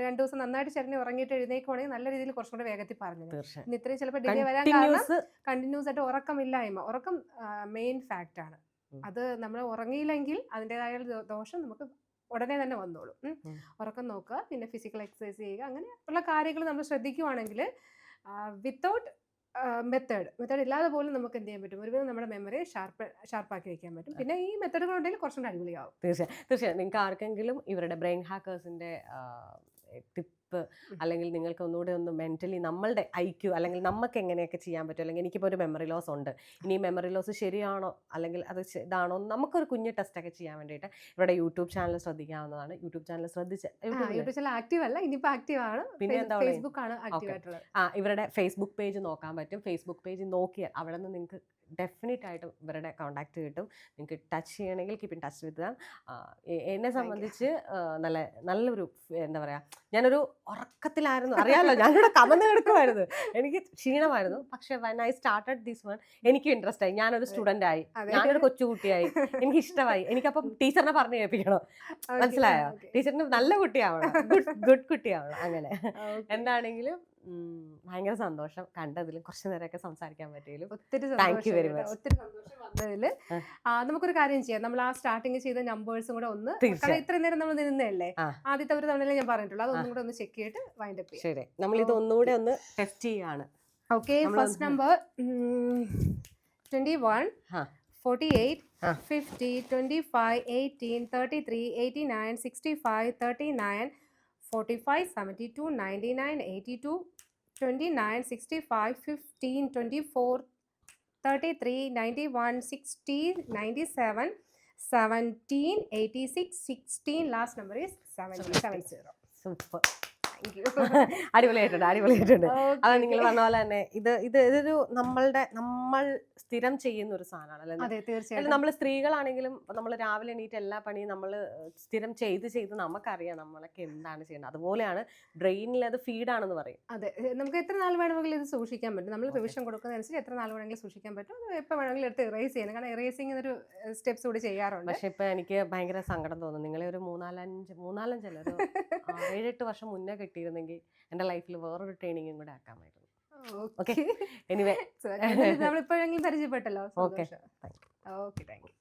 2 ദിവസം നന്നായിട്ട് ശരണ്യ ഉറങ്ങിയിട്ട് എഴുന്നേക്കുവാണെങ്കിൽ നല്ല രീതിയിൽ കുറച്ചുകൂടെ വേഗത്തിൽ പറഞ്ഞു. ഇന്ന് ഇത്രയും ചിലപ്പോൾ ഡിലേ വരാൻ കാരണം കണ്ടിന്യൂസ് ആയിട്ട് ഉറക്കമില്ലായ്മ. ഉറക്കം മെയിൻ ഫാക്റ്റ് ആണ്. അത് നമ്മൾ ഉറങ്ങിയില്ലെങ്കിൽ അതിൻ്റെതായ ദോഷം നമുക്ക് ഉടനെ തന്നെ വന്നോളും. ഉറക്കം നോക്കുക, പിന്നെ ഫിസിക്കൽ എക്സസൈസ് ചെയ്യുക, അങ്ങനെ ഉള്ള കാര്യങ്ങൾ നമ്മൾ ശ്രദ്ധിക്കുവാണെങ്കിൽ വിത്തൗട്ട് മെത്തേഡ് ഇല്ലാതെ പോലും നമുക്ക് എന്ത് ചെയ്യാൻ പറ്റും, ഒരുവിധം നമ്മുടെ മെമ്മറി ഷാർപ്പാക്കി വെക്കാൻ പറ്റും. പിന്നെ ഈ മെത്തേഡുകളുണ്ടെങ്കിൽ കുറച്ചുകൂടെ അടിപൊളിയാവും. തീർച്ചയായും നിങ്ങൾക്ക് ആർക്കെങ്കിലും ഇവരുടെ ബ്രെയിൻ ഹാക്കേഴ്സിന്റെ ടിപ്പ് അല്ലെങ്കിൽ നിങ്ങൾക്ക് ഒന്നുകൂടെ ഒന്ന് മെന്റലി നമ്മളുടെ IQ അല്ലെങ്കിൽ നമുക്ക് എങ്ങനെയൊക്കെ ചെയ്യാൻ പറ്റും, അല്ലെങ്കിൽ എനിക്കിപ്പോൾ ഒരു മെമ്മറി ലോസ് ഉണ്ട്, ഇനി മെമ്മറി ലോസ് ശരിയാണോ അല്ലെങ്കിൽ അത് ഇതാണോ, നമുക്കൊരു കുഞ്ഞ് ടെസ്റ്റൊക്കെ ചെയ്യാൻ വേണ്ടിയിട്ട് ഇവരുടെ യൂട്യൂബ് ചാനൽ ശ്രദ്ധിക്കാവുന്നതാണ്. YouTube channel YouTube channel active അല്ല, ഇനിയിപ്പോൾ ആക്റ്റീവ് ആണ്. പിന്നെ എന്താ ഫേസ്ബുക്ക് ആണ് ആക്റ്റീവ് ആയിട്ടുള്ളത്. ഇവരുടെ ഫേസ്ബുക്ക് പേജ് നോക്കാൻ പറ്റും. ഫേസ്ബുക്ക് പേജ് നോക്കിയാൽ അവിടെ നിന്ന് നിങ്ങൾക്ക് ഡെഫിനറ്റ് ആയിട്ടും ഇവരുടെ കോൺടാക്ട് കിട്ടും. നിങ്ങൾക്ക് ടച്ച് ചെയ്യണമെങ്കിൽ keep in touch with dum. എന്നെ സംബന്ധിച്ച് നല്ലൊരു എന്താ പറയുക, ഞാനൊരു ഉറക്കത്തിലായിരുന്നു, അറിയാമല്ലോ, ഞാനിവിടെ കമന്ന് കിടക്കുമായിരുന്നു, എനിക്ക് ക്ഷീണമായിരുന്നു. പക്ഷെ when I started this one എനിക്ക് ഇൻട്രസ്റ്റ് ആയി, ഞാനൊരു സ്റ്റുഡൻ്റ് ആയി, ഞാനൊരു കൊച്ചുകുട്ടിയായി, എനിക്ക് ഇഷ്ടമായി. എനിക്കപ്പം ടീച്ചറിനെ പറഞ്ഞു കേൾപ്പിക്കണം, മനസ്സിലായോ? ടീച്ചറിന് നല്ല കുട്ടിയാവണം, ഗുഡ് കുട്ടിയാവണം. അങ്ങനെ എന്താണെങ്കിലും ഭയങ്കര സന്തോഷം കണ്ടതിലും കുറച്ച് നേരമൊക്കെ സംസാരിക്കാൻ പറ്റിയതിലും. ഒത്തിരി താങ്ക് യു വെരി സന്തോഷം, മച്ച്. ഒത്തിരി സന്തോഷം വന്നതിൽ. നമുക്കൊരു കാര്യം ചെയ്യാം, നമ്മൾ ആ സ്റ്റാർട്ടിങ് ചെയ്ത നമ്പേഴ്സും കൂടെ ഒന്ന്, കാരണം ഇത്രയും നേരം നമ്മൾ നിന്നല്ലേ, ആദ്യത്തെ ഒരു തവണ ഞാൻ പറഞ്ഞിട്ടുള്ളൂ, അതൊന്നും കൂടെ ഒന്ന് ചെക്ക് ചെയ്തിട്ട് വൈൻഡപ്പ് ചെയ്യാം. ശരി, നമ്മൾ ഇത് ഒന്നുകൂടെ ഒന്ന് ടെസ്റ്റ് ചെയ്യാണ്. Okay, first number 21 48 50 25 18 33 89 65 39 45 72 99 82 29 65 15 24 33 91 60 97 17 86 16. Last number is 70. Super, Thank you. അടിപൊളിയായിട്ടുണ്ട്, അടിപൊളിയായിട്ടുണ്ട്. അത് നിങ്ങൾ പറഞ്ഞ പോലെ തന്നെ ഇതൊരു നമ്മൾ സ്ഥിരം ചെയ്യുന്ന ഒരു സാധനമാണ്. അതെ, തീർച്ചയായിട്ടും. നമ്മൾ സ്ത്രീകളാണെങ്കിലും നമ്മൾ രാവിലെ എണീറ്റ് എല്ലാ പണിയും നമ്മൾ സ്ഥിരം ചെയ്ത് നമുക്കറിയാം നമ്മളൊക്കെ എന്താണ് ചെയ്യുന്നത്. അതുപോലെയാണ് ബ്രെയിനിൽ അത് ഫീഡാണെന്ന് പറയും. അതെ, നമുക്ക് എത്ര നാൾ വേണമെങ്കിലും ഇത് സൂക്ഷിക്കാൻ പറ്റും. നമ്മൾ റിവിഷൻ കൊടുക്കുന്നതനുസരിച്ച് എത്ര നാൾ വേണമെങ്കിലും സൂക്ഷിക്കാൻ പറ്റും. അത് എപ്പോൾ വേണമെങ്കിലും എടുത്ത് ഇറേസ് ചെയ്യണം, കാരണം ഇറേസിങ് ഒരു സ്റ്റെപ്സ് കൂടി ചെയ്യാറുണ്ട്. പക്ഷെ ഇപ്പൊ എനിക്ക് ഭയങ്കര സങ്കടം തോന്നുന്നു. നിങ്ങളെ ഒരു മൂന്നാലഞ്ചല്ല ഒരു 7-8 വർഷം മുന്നേ കിട്ടിയിരുന്നെങ്കിൽ എൻ്റെ ലൈഫിൽ വേറൊരു ട്രെയിനിങ്ങും കൂടെ ആക്കാമായിരുന്നു. ഓക്കെ, എനിവേ നമ്മളിപ്പോഴെങ്കിലും പരിചയപ്പെട്ടല്ലോ. Okay, okay, thank U.